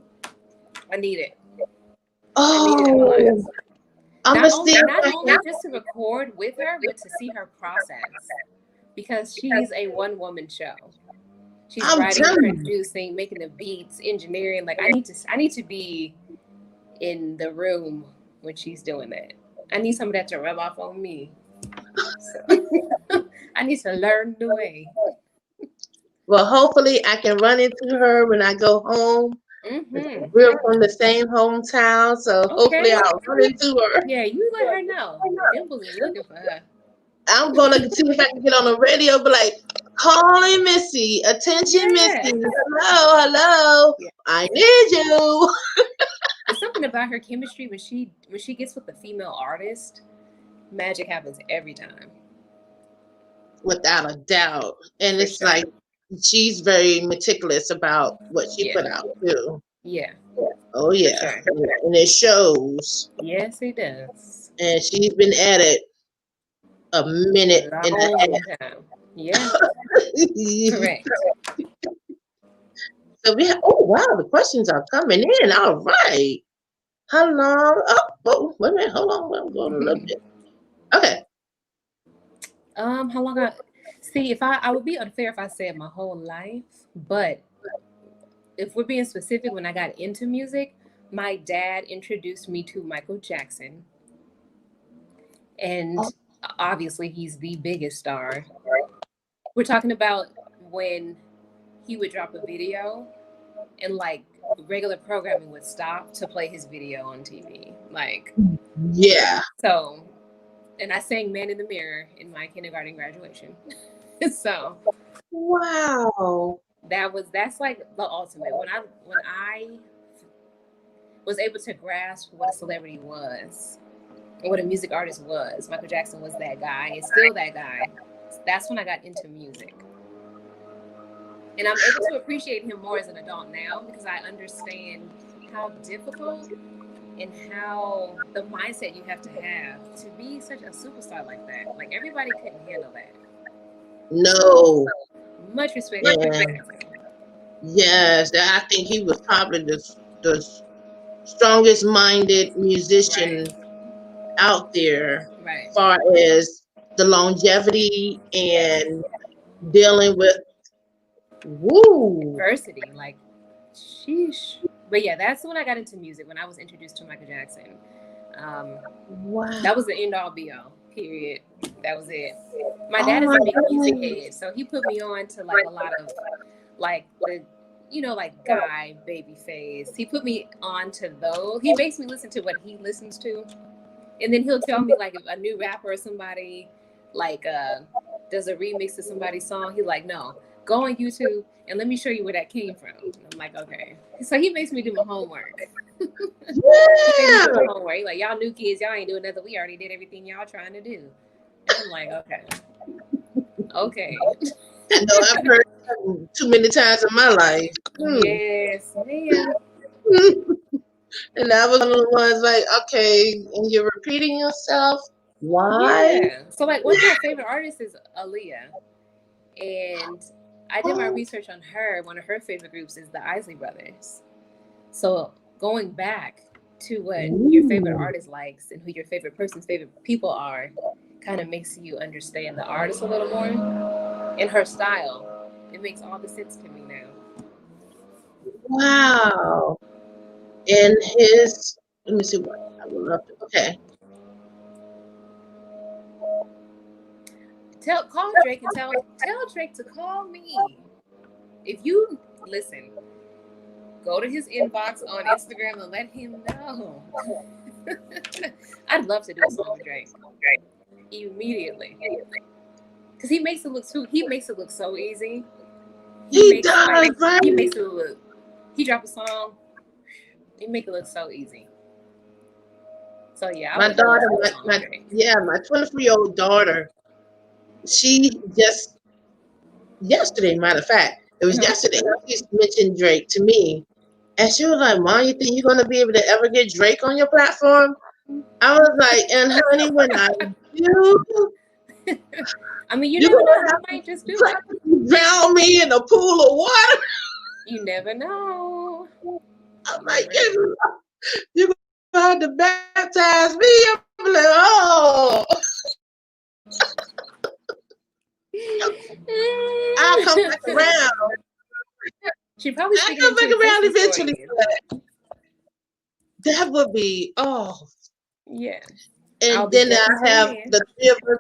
I need it. I need it in my life. Oh, I'm a still. Not only just to record with her, but to see her process because she's a one woman show. She's I'm writing, telling you. producing, making the beats, engineering. Like I need to be in the room when she's doing that. I need some of that to rub off on me. So I need to learn the way. Well, hopefully I can run into her when I go home. Mm-hmm. We're from the same hometown, so hopefully Okay. I'll run into her. Yeah, you let her know. Dimples is looking for her. I'm gonna see if I can get on the radio, but like, calling Missy, attention, Missy, Yeah. hello, hello, Yeah. I need you. There's something about her chemistry when she gets with the female artist, magic happens every time. Without a doubt, and For it's sure. like she's very meticulous about what she Yeah. put out too. Yeah. Oh For yeah, sure. and it shows. Yes, it does. And she's been at it a minute A and long time. Yeah. a half. Correct. So we have. Oh wow, the questions are coming in. All right. How long? Oh, wait a minute. Hold on. I'm going a little bit. Okay. How long I see if I would be unfair if I said my whole life, but if we're being specific, when I got into music, my dad introduced me to Michael Jackson, and Oh, obviously he's the biggest star. We're talking about when he would drop a video and like regular programming would stop to play his video on TV. Like, yeah. so, and I sang Man in the Mirror in my kindergarten graduation. So Wow. that's like the ultimate. When I was able to grasp what a celebrity was, what a music artist was, Michael Jackson was that guy, and still that guy. That's when I got into music. And I'm able to appreciate him more as an adult now because I understand how difficult and how the mindset you have to be such a superstar like that. Like everybody couldn't handle that. No. Much respect to Yeah. Michael Jackson. Yes. I think he was probably the strongest minded Right, musician out there, right. as far as the longevity and dealing with. Woo. Adversity, like, sheesh. But yeah, that's when I got into music, when I was introduced to Michael Jackson. Um, Wow. that was the end all be all, period. That was it. My Oh dad is my a big music goodness. head, so he put me on to like a lot of like the like Guy, Babyface. He put me on to those. He makes me listen to what he listens to. And then he'll tell me like if a new rapper or somebody like does a remix to somebody's song, he's like, no, go on YouTube and let me show you where that came from. And I'm like, okay. So he makes me do my homework. He made me Yeah. do my homework. Like, y'all new kids, y'all ain't doing nothing. We already did everything y'all trying to do. And I'm like, okay, okay. I know I've heard that too many times in my life. Yes, ma'am. And I was one of the ones like, okay, and you're repeating yourself. Why? Yeah. So like one of my favorite artists is Aaliyah. And I did my Oh, research on her. One of her favorite groups is the Isley Brothers. So going back to what your favorite ooh, artist likes and who your favorite person's favorite people are kind of makes you understand the artist a little more and her style. It makes all the sense to me now. wow. And his, let me see what I would love to. Okay. Call Drake and tell Drake to call me. If you listen, go to his inbox on Instagram and let him know. I'd love to do a song with Drake immediately because he makes it look so easy. He does, right? He makes it look. He drop a song, he make it look so easy. So yeah, I My would love daughter, to do a song with Drake. yeah, my 23-year-old daughter, she just yesterday, matter of fact, it was Uh-huh. yesterday, she mentioned Drake to me. And she was like, Mom, you think you're going to be able to ever get Drake on your platform? I was like, and honey, when I do, I mean, you you're never going know. to He have might just do to it. drown me in a pool of water. You never know. I'm You like, never know. you're going to have to baptize me. I'm like, oh, I'll come back around. She probably I'll speaking come into back around existence for eventually. you. That would be, oh. Yeah, I'll And be then Dimples' I right have hand. the three of us.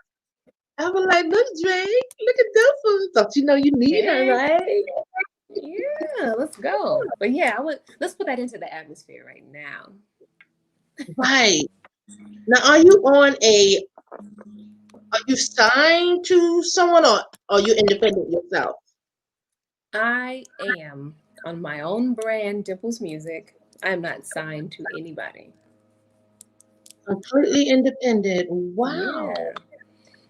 I was like, look, Drake, look at Dimples. Don't you know you need her, Heck, right? yeah, let's go. But yeah, I would. Let's put that into the atmosphere right now. Right. Now, are you signed to someone or are you independent yourself? I am on my own brand, Dimples Music. I'm not signed to anybody. Completely independent. Wow. Yeah.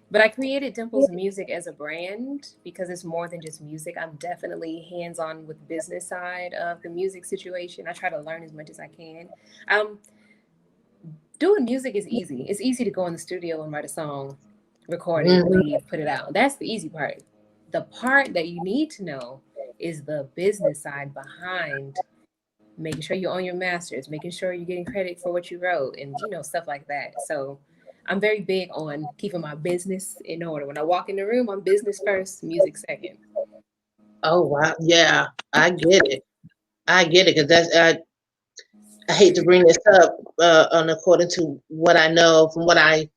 But I created Dimples Music as a brand because it's more than just music. I'm definitely hands on with business side of the music situation. I try to learn as much as I can. Um, Doing music is easy. It's easy to go in the studio and write a song, record it, Mhm. leave, put it out. That's the easy part. The part that you need to know is the business side behind making sure you own your masters, making sure you're getting credit for what you wrote, and stuff like that. So I'm very big on keeping my business in order. When I walk in the room, I'm business first, music second. Oh, wow. Yeah, I get it. I get it because I hate to bring this up on according to what I know from what I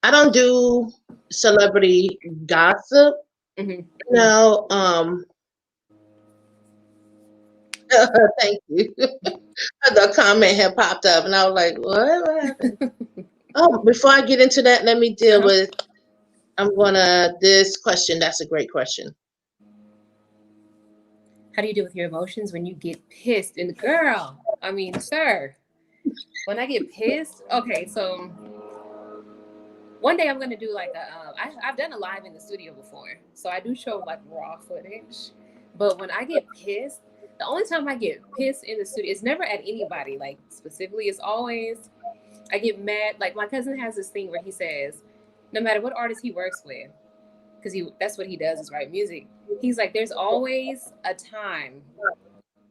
don't do celebrity gossip. Mm-hmm. No, thank you. The comment had popped up, and I was like, "What happened?" Oh, before I get into that, let me deal Uh-huh. with. I'm gonna this question. That's a great question. How do you deal with your emotions when you get pissed? And girl, I mean, sir, when I get pissed, okay, so one day I'm gonna do like I've done a live in the studio before, so I do show like raw footage. But when I get pissed, the only time I get pissed in the studio, it's never at anybody like specifically. It's always I get mad. Like my cousin has this thing where he says, no matter what artist he works with, because he that's what he does is write music. He's like, there's always a time,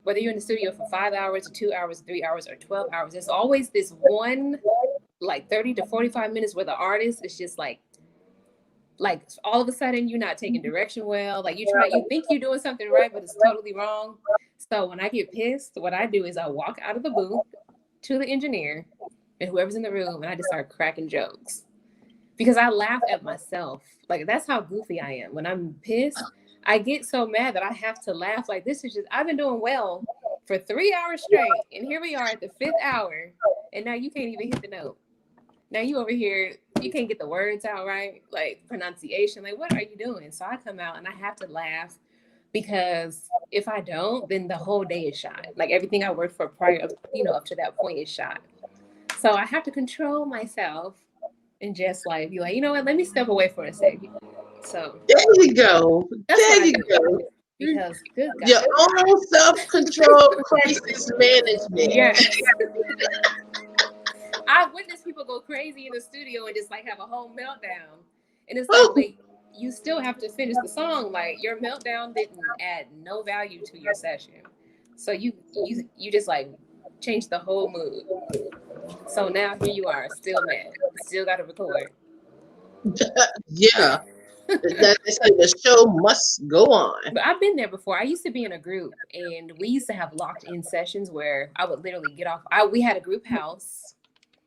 whether you're in the studio for 5 hours or 2 hours, 3 hours, or 12 hours. There's always this one like 30 to 45 minutes where the artist is just like all of a sudden you're not taking direction well, like you think you're doing something right but it's totally wrong. So when I get pissed, what I do is I walk out of the booth to the engineer and whoever's in the room and I just start cracking jokes because I laugh at myself. Like that's how goofy I am. When I'm pissed, I get so mad that I have to laugh. Like this is just I've been doing well for 3 hours straight and here we are at the fifth hour and now you can't even hit the note. Now you over here, you can't get the words out right, like pronunciation. Like, what are you doing? So I come out and I have to laugh because if I don't, then the whole day is shot. Like everything I worked for prior, up to that point is shot. So I have to control myself and just like be like, you know what, let me step away for a second. So There you go. that's what There I you do. go. Because good Your God. own self-control crisis management. Yes. I witnessed people go crazy in the studio and just like have a whole meltdown. And it's like, Oh, wait, you still have to finish the song. Like your meltdown didn't add no value to your session. So you just like changed the whole mood. So now here you are, still mad. Still gotta record. yeah. That they say the show must go on. But I've been there before. I used to be in a group and we used to have locked in sessions where I would literally get off. We had a group house.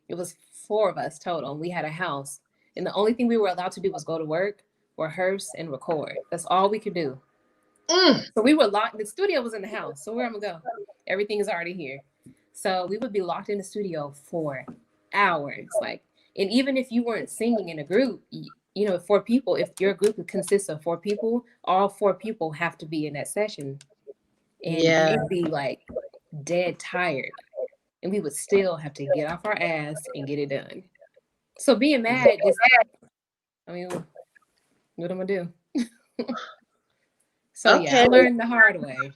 It was four of us total. We had a house. And the only thing we were allowed to do was go to work, rehearse, and record. That's all we could do. Mm, So we were locked. The studio was in the house. So where am I gonna go? Everything is already here. So we would be locked in the studio for hours. Like, and even if you weren't singing in a group, four people, if your group consists of four people, all four people have to be in that session. And we yeah. would be like dead tired. And we would still have to get off our ass and get it done. So being mad, just, I mean, what am I gonna do? So yeah, Okay. I learned the hard way.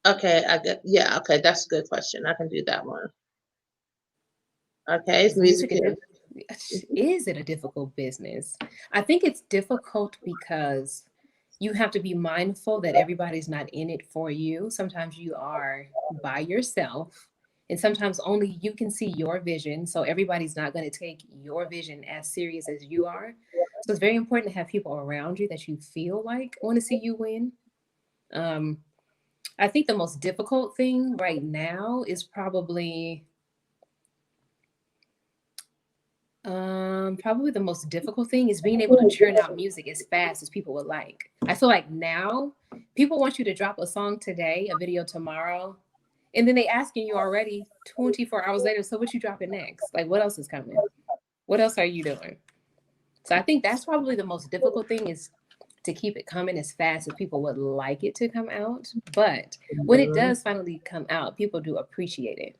Okay. I get. Yeah. Okay. That's a good question. I can do that one. Okay. It's Is music music. a is it a difficult business? I think it's difficult because you have to be mindful that everybody's not in it for you. Sometimes you are by yourself, and sometimes only you can see your vision. So everybody's not going to take your vision as serious as you are. So it's very important to have people around you that you feel like want to see you win. Um, I think the most difficult thing right now is probably the most difficult thing is being able to churn out music as fast as people would like. I feel like now people want you to drop a song today, a video tomorrow, and then they asking you already 24 hours later, so what you dropping next? Like what else is coming? What else are you doing? So I think that's probably the most difficult thing is to keep it coming as fast as people would like it to come out. But when it Mhm. does finally come out, people do appreciate it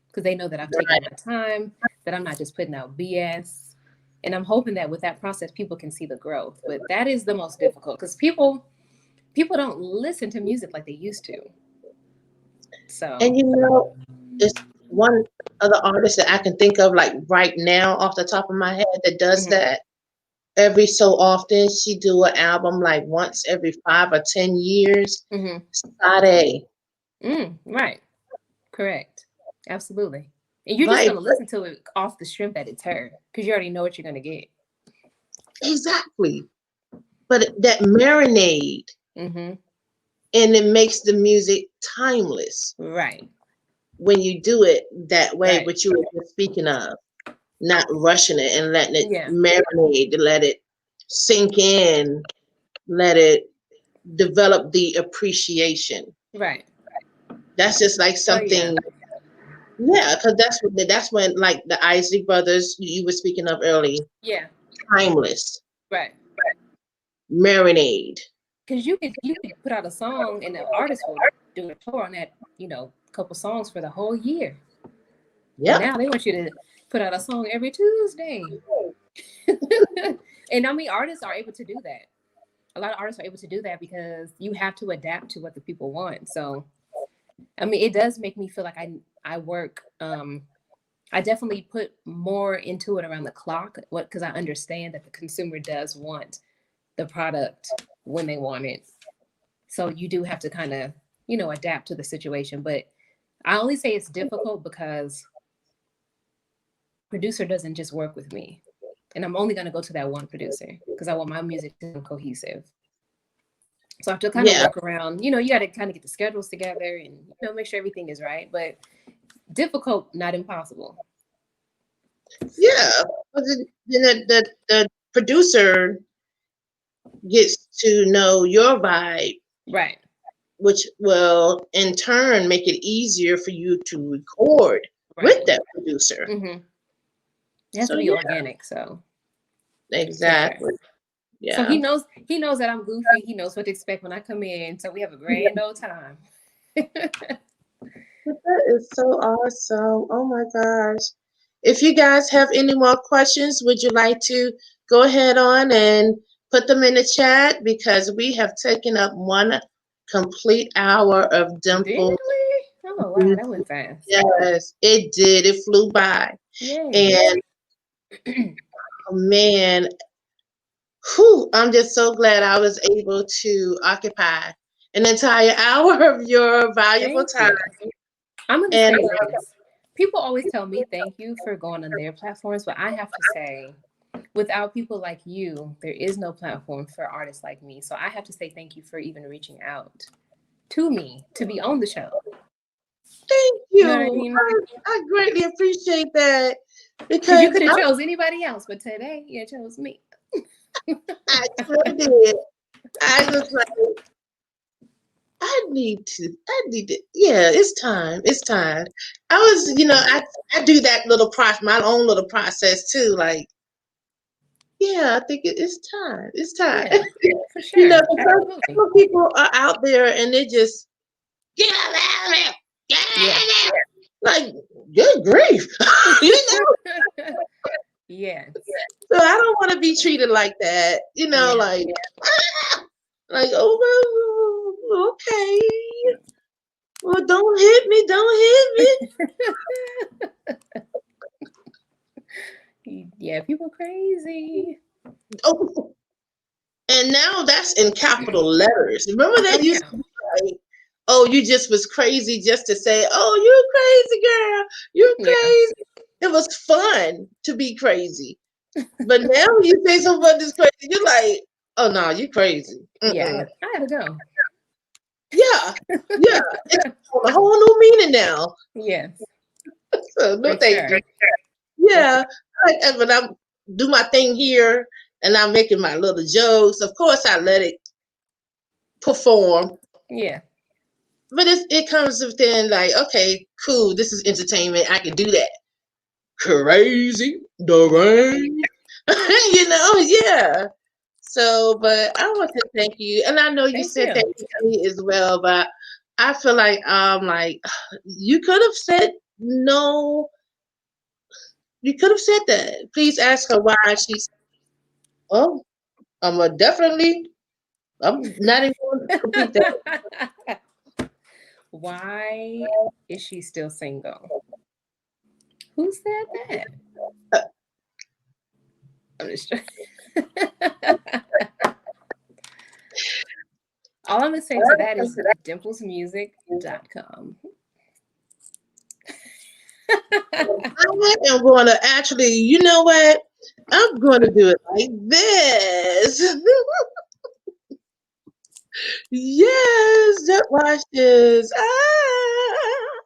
because they know that I've taken Right. my time, that I'm not just putting out BS. And I'm hoping that with that process, people can see the growth. But that is the most difficult because people don't listen to music like they used to. So, And it's one other artist that I can think of, like right now, off the top of my head, that does mhm. that every so often. She do an album like once every 5 or 10 years. Mhm. Sade. Right, correct, absolutely. And you're just Like gonna listen to it off the strength that it's her because you already know what you're gonna get. exactly. But that marinade, Mhm. and it makes the music timeless Right, when you do it that way, right. which you were just speaking of, not rushing it and letting it Yeah, marinate, to let it sink in, let it develop the appreciation. right. That's just like Oh yeah, something, yeah, because that's when like the Isaac brothers you were speaking of early, yeah. timeless, Right. marinade. Because you could put out a song and the artist will do a tour on that, couple songs for the whole year. And Yep, now they want you to put out a song every Tuesday. And I mean, artists are able to do that. A lot of artists are able to do that because you have to adapt to what the people want. So, I mean, it does make me feel like I work. I definitely put more into it around the clock. What because I understand that the consumer does want the product when they want it. So you do have to kind of, adapt to the situation. But I only say it's difficult because producer doesn't just work with me. And I'm only going to go to that one producer because I want my music to be cohesive. So I have to kind of yeah, work around, you got to kind of get the schedules together and, make sure everything is right. But difficult, not impossible. yeah. But the producer gets to know your vibe, Right. which will in turn make it easier for you to record with Right. that producer. Mm-hmm. It has So to be yeah, organic. So for sure. exactly. So Yeah. he knows that I'm goofy. He knows what to expect when I come in. So we have a grand old time. But that is so awesome. Oh my gosh. If you guys have any more questions, would you like to go ahead on and put them in the chat? Because we have taken up one complete hour of Did Dimple. we? Oh wow, that went fast. Yes, it did. It flew by. Yay. And oh, man, whew, I'm just so glad I was able to occupy an entire hour of your valuable Thank time. you. I'm gonna And say this. People always tell me thank you for going on their platforms, but I have to say, without people like you, there is no platform for artists like me. So I have to say thank you for even reaching out to me to be on the show. thank You know what I you. mean? I greatly appreciate that Because you because could have chose anybody else, but today you chose me. I sure did. I was like, I need to, yeah, it's time. It's time. I was, I do that little process, my own little process too. Like, yeah, I think it's time. It's time. Yeah, for sure. Because Absolutely. some people are out there and they just get out of here, get Yeah. out of there. Like, good grief, you know. Yes. So I don't want to be treated like that, Yeah. like, like, oh, well, okay. Well, don't hit me, don't hit Yeah, people crazy. me. Oh, and now that's in capital letters. Remember Oh that yeah. used to be like, oh, you just was crazy just to say, oh, you crazy girl, you're Yeah. crazy. It was fun to be crazy. But now when you say somebody's crazy, you're like, oh no, you crazy. Yeah. Mm-mm. I had to go. Yeah, yeah. It's a whole new meaning now. Yes, So no for thank you. sure. For sure. Yeah. Like, when I do my thing here and I'm making my little jokes, of course I let it perform. Yeah. But it comes within like, okay, cool, this is entertainment. I can do that. Crazy, deranged. Yeah. So, but I want to thank you. And I know you Thank said you. thank you to me as well, but I feel like you could have said no. You could have said that. Please ask her why she's oh, definitely I'm not even going to complete that. Why is she still single? Who said that? Uh, I'm just All I'm gonna say to that is dimplesmusic.com. I am going to actually, you know what? I'm going to do it like this. Yes, just watch this. Ah,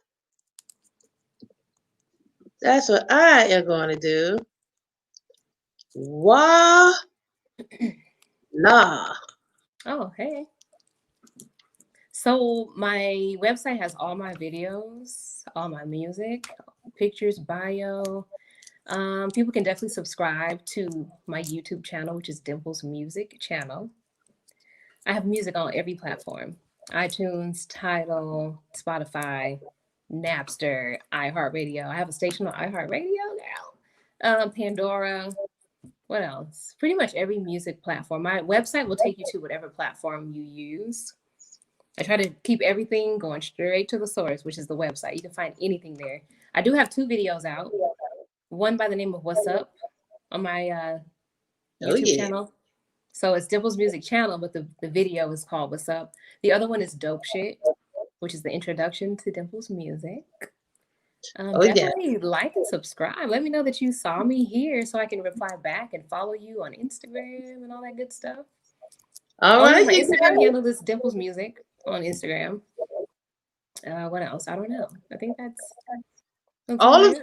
that's what I am going to do. Voila. Oh, hey. So my website has all my videos, all my music, pictures, bio. People can definitely subscribe to my YouTube channel, which is Dimples Music Channel. I have music on every platform: iTunes, Tidal, Spotify, Napster, iHeartRadio. I have a station on iHeartRadio, girl. Pandora. What else? Pretty much every music platform. My website will take you to whatever platform you use. I try to keep everything going straight to the source, which is the website. You can find anything there. I do have 2 videos out. One by the name of What's Up on my Oh, YouTube yeah. channel. So it's Dimples Music Channel, but the video is called What's Up. The other one is Dope Shit, which is the introduction to Dimples Music. Oh, yeah. Definitely like and subscribe. Let me know that you saw me here so I can reply back and follow you on Instagram and all that good stuff. All Oh yeah, right, my you Instagram guys. handle is Dimples Music on Instagram. What else? I don't know. I think that's all All I of got.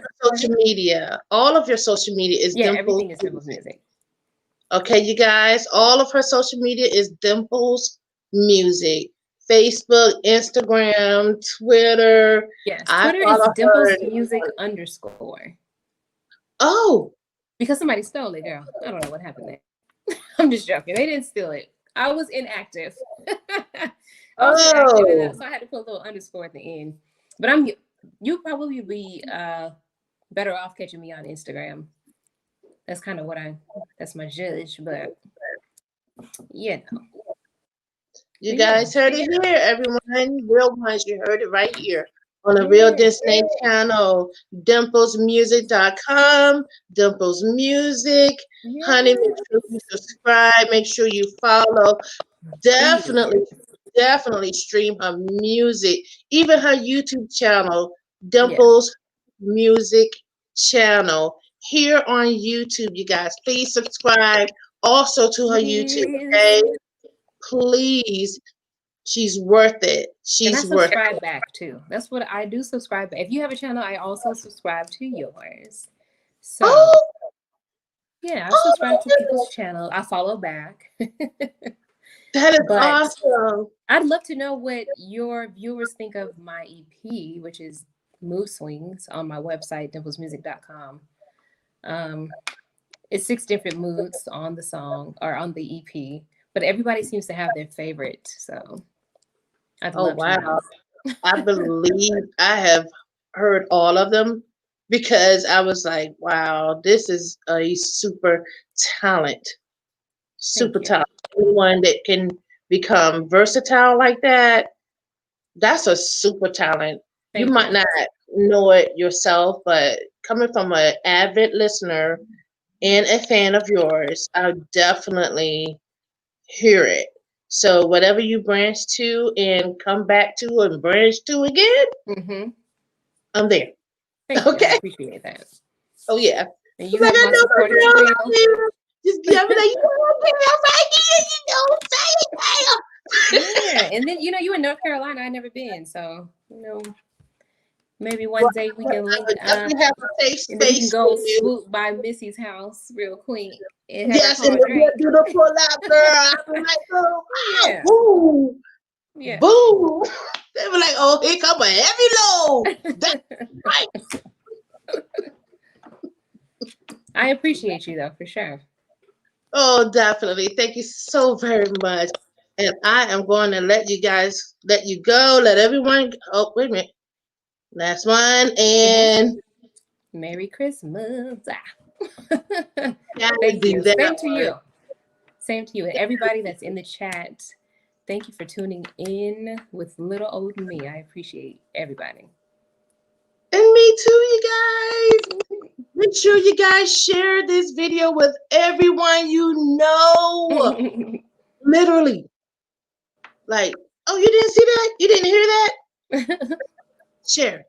all of your social media is Yeah, Dimples. everything is Dimples Music. Okay, you guys, all of her social media is Dimples Music. Facebook, Instagram, Twitter. Yes, I Twitter is follow her. Dimples Music underscore Oh, because somebody stole it, girl. I don't know what happened there. I'm just joking. They didn't steal it. I was inactive. I was inactive, Oh, so I had to put a little underscore at the end. But you'll probably be better off catching me on Instagram. That's kind of that's my judge. But you know, you but yeah, guys heard it here, everyone. Real ones, you heard it right here on the Real yeah, Disney channel, dimplesmusic.com, Dimples Music. Honey, make yeah. sure you subscribe, make sure you follow. Please. Definitely, definitely stream her music, even her YouTube channel, Yeah. Dimples Music Channel, here on YouTube. You guys, please subscribe also to her YouTube. Please. Okay, please. She's worth it. And I She's worth subscribe it. back too. That's what I do. Subscribe. If you have a channel, I also subscribe to yours. So Oh, yeah, I oh subscribe to my people's goodness. channel. I follow back. That is But awesome. I'd love to know what your viewers think of my EP, which is Mood Swings on my website, dimplesmusic.com. Um, it's 6 different moods on the song or on the EP, but everybody seems to have their favorite. So I'd Oh, love to wow. know. I believe I have heard all of them because I was like, wow, this is a super talent. Super Thank you. talent. Anyone that can become versatile like that, that's a super talent. You Thank might you. not know it yourself, but coming from an avid listener and a fan of yours, I definitely hear it. So whatever you branch to and come back to and branch to again, Hmm. I'm there. Thank you. I Okay. appreciate that. Oh yeah. And Cause you I have got my no my support as girl out well. here. Just be like, you know what, girl, right here, you know, say Yeah. And then, you in North Carolina, I've never been. So, maybe well, one day we I can link would up definitely have a safe and then we can space for go you. swoop by Missy's house real quick and have her Yes, and call then we'll Drake. do the pull out, girl. I'll be like, oh, Yeah. ow, boom, Yeah. boom. They be like, oh, here come a heavy load. That's right. I appreciate you though, for sure. Oh, definitely. Thank you so very much. And I am going to let you go. Let everyone. Oh, wait a minute. Last one. Hmm. And Merry Christmas. gotta Thank do you. that Same to one. you. Same to you. And everybody that's in the chat, thank you for tuning in with little old me. I appreciate everybody. And me too, you guys. Make sure you guys share this video with everyone you know. Literally. Like, oh, you didn't see that? You didn't hear that? Share.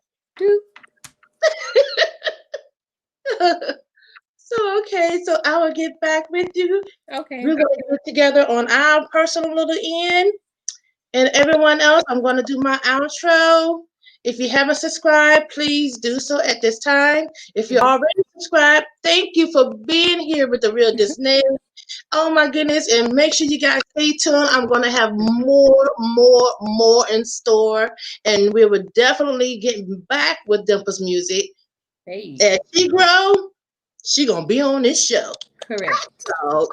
So, okay. So I will get back with you. Okay. We're going to get together on our personal little end. And everyone else, I'm going to do my outro. If you haven't subscribed, please do so at this time. If you're Mhm. already subscribed, thank you for being here with the Real Disney. Oh my goodness. And make sure you guys stay tuned. I'm going to have more in store. And we will definitely get back with Dimples music. Hey, As she grow, she going to be on this show. correct. So,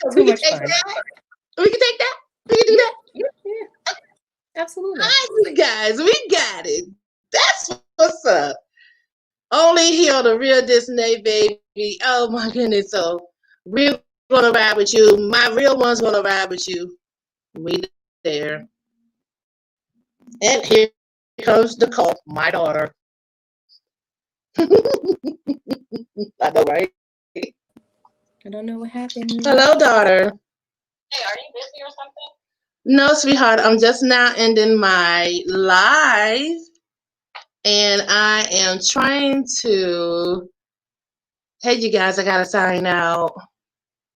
so Too we can much take fun. that. We can take that. We can do Yeah, that. yeah, yeah. All Absolutely. right, you guys, we got it. That's what's up. Only here on the Real Disney, baby. Oh my goodness. So we're gonna ride with you. My real one's gonna ride with you. We there. And here comes Nicole, my daughter. I know, right? I don't know what happened. Hello, daughter. No, sweetheart. I'm just now ending my live, and I am trying to. Hey, you guys, I gotta sign out.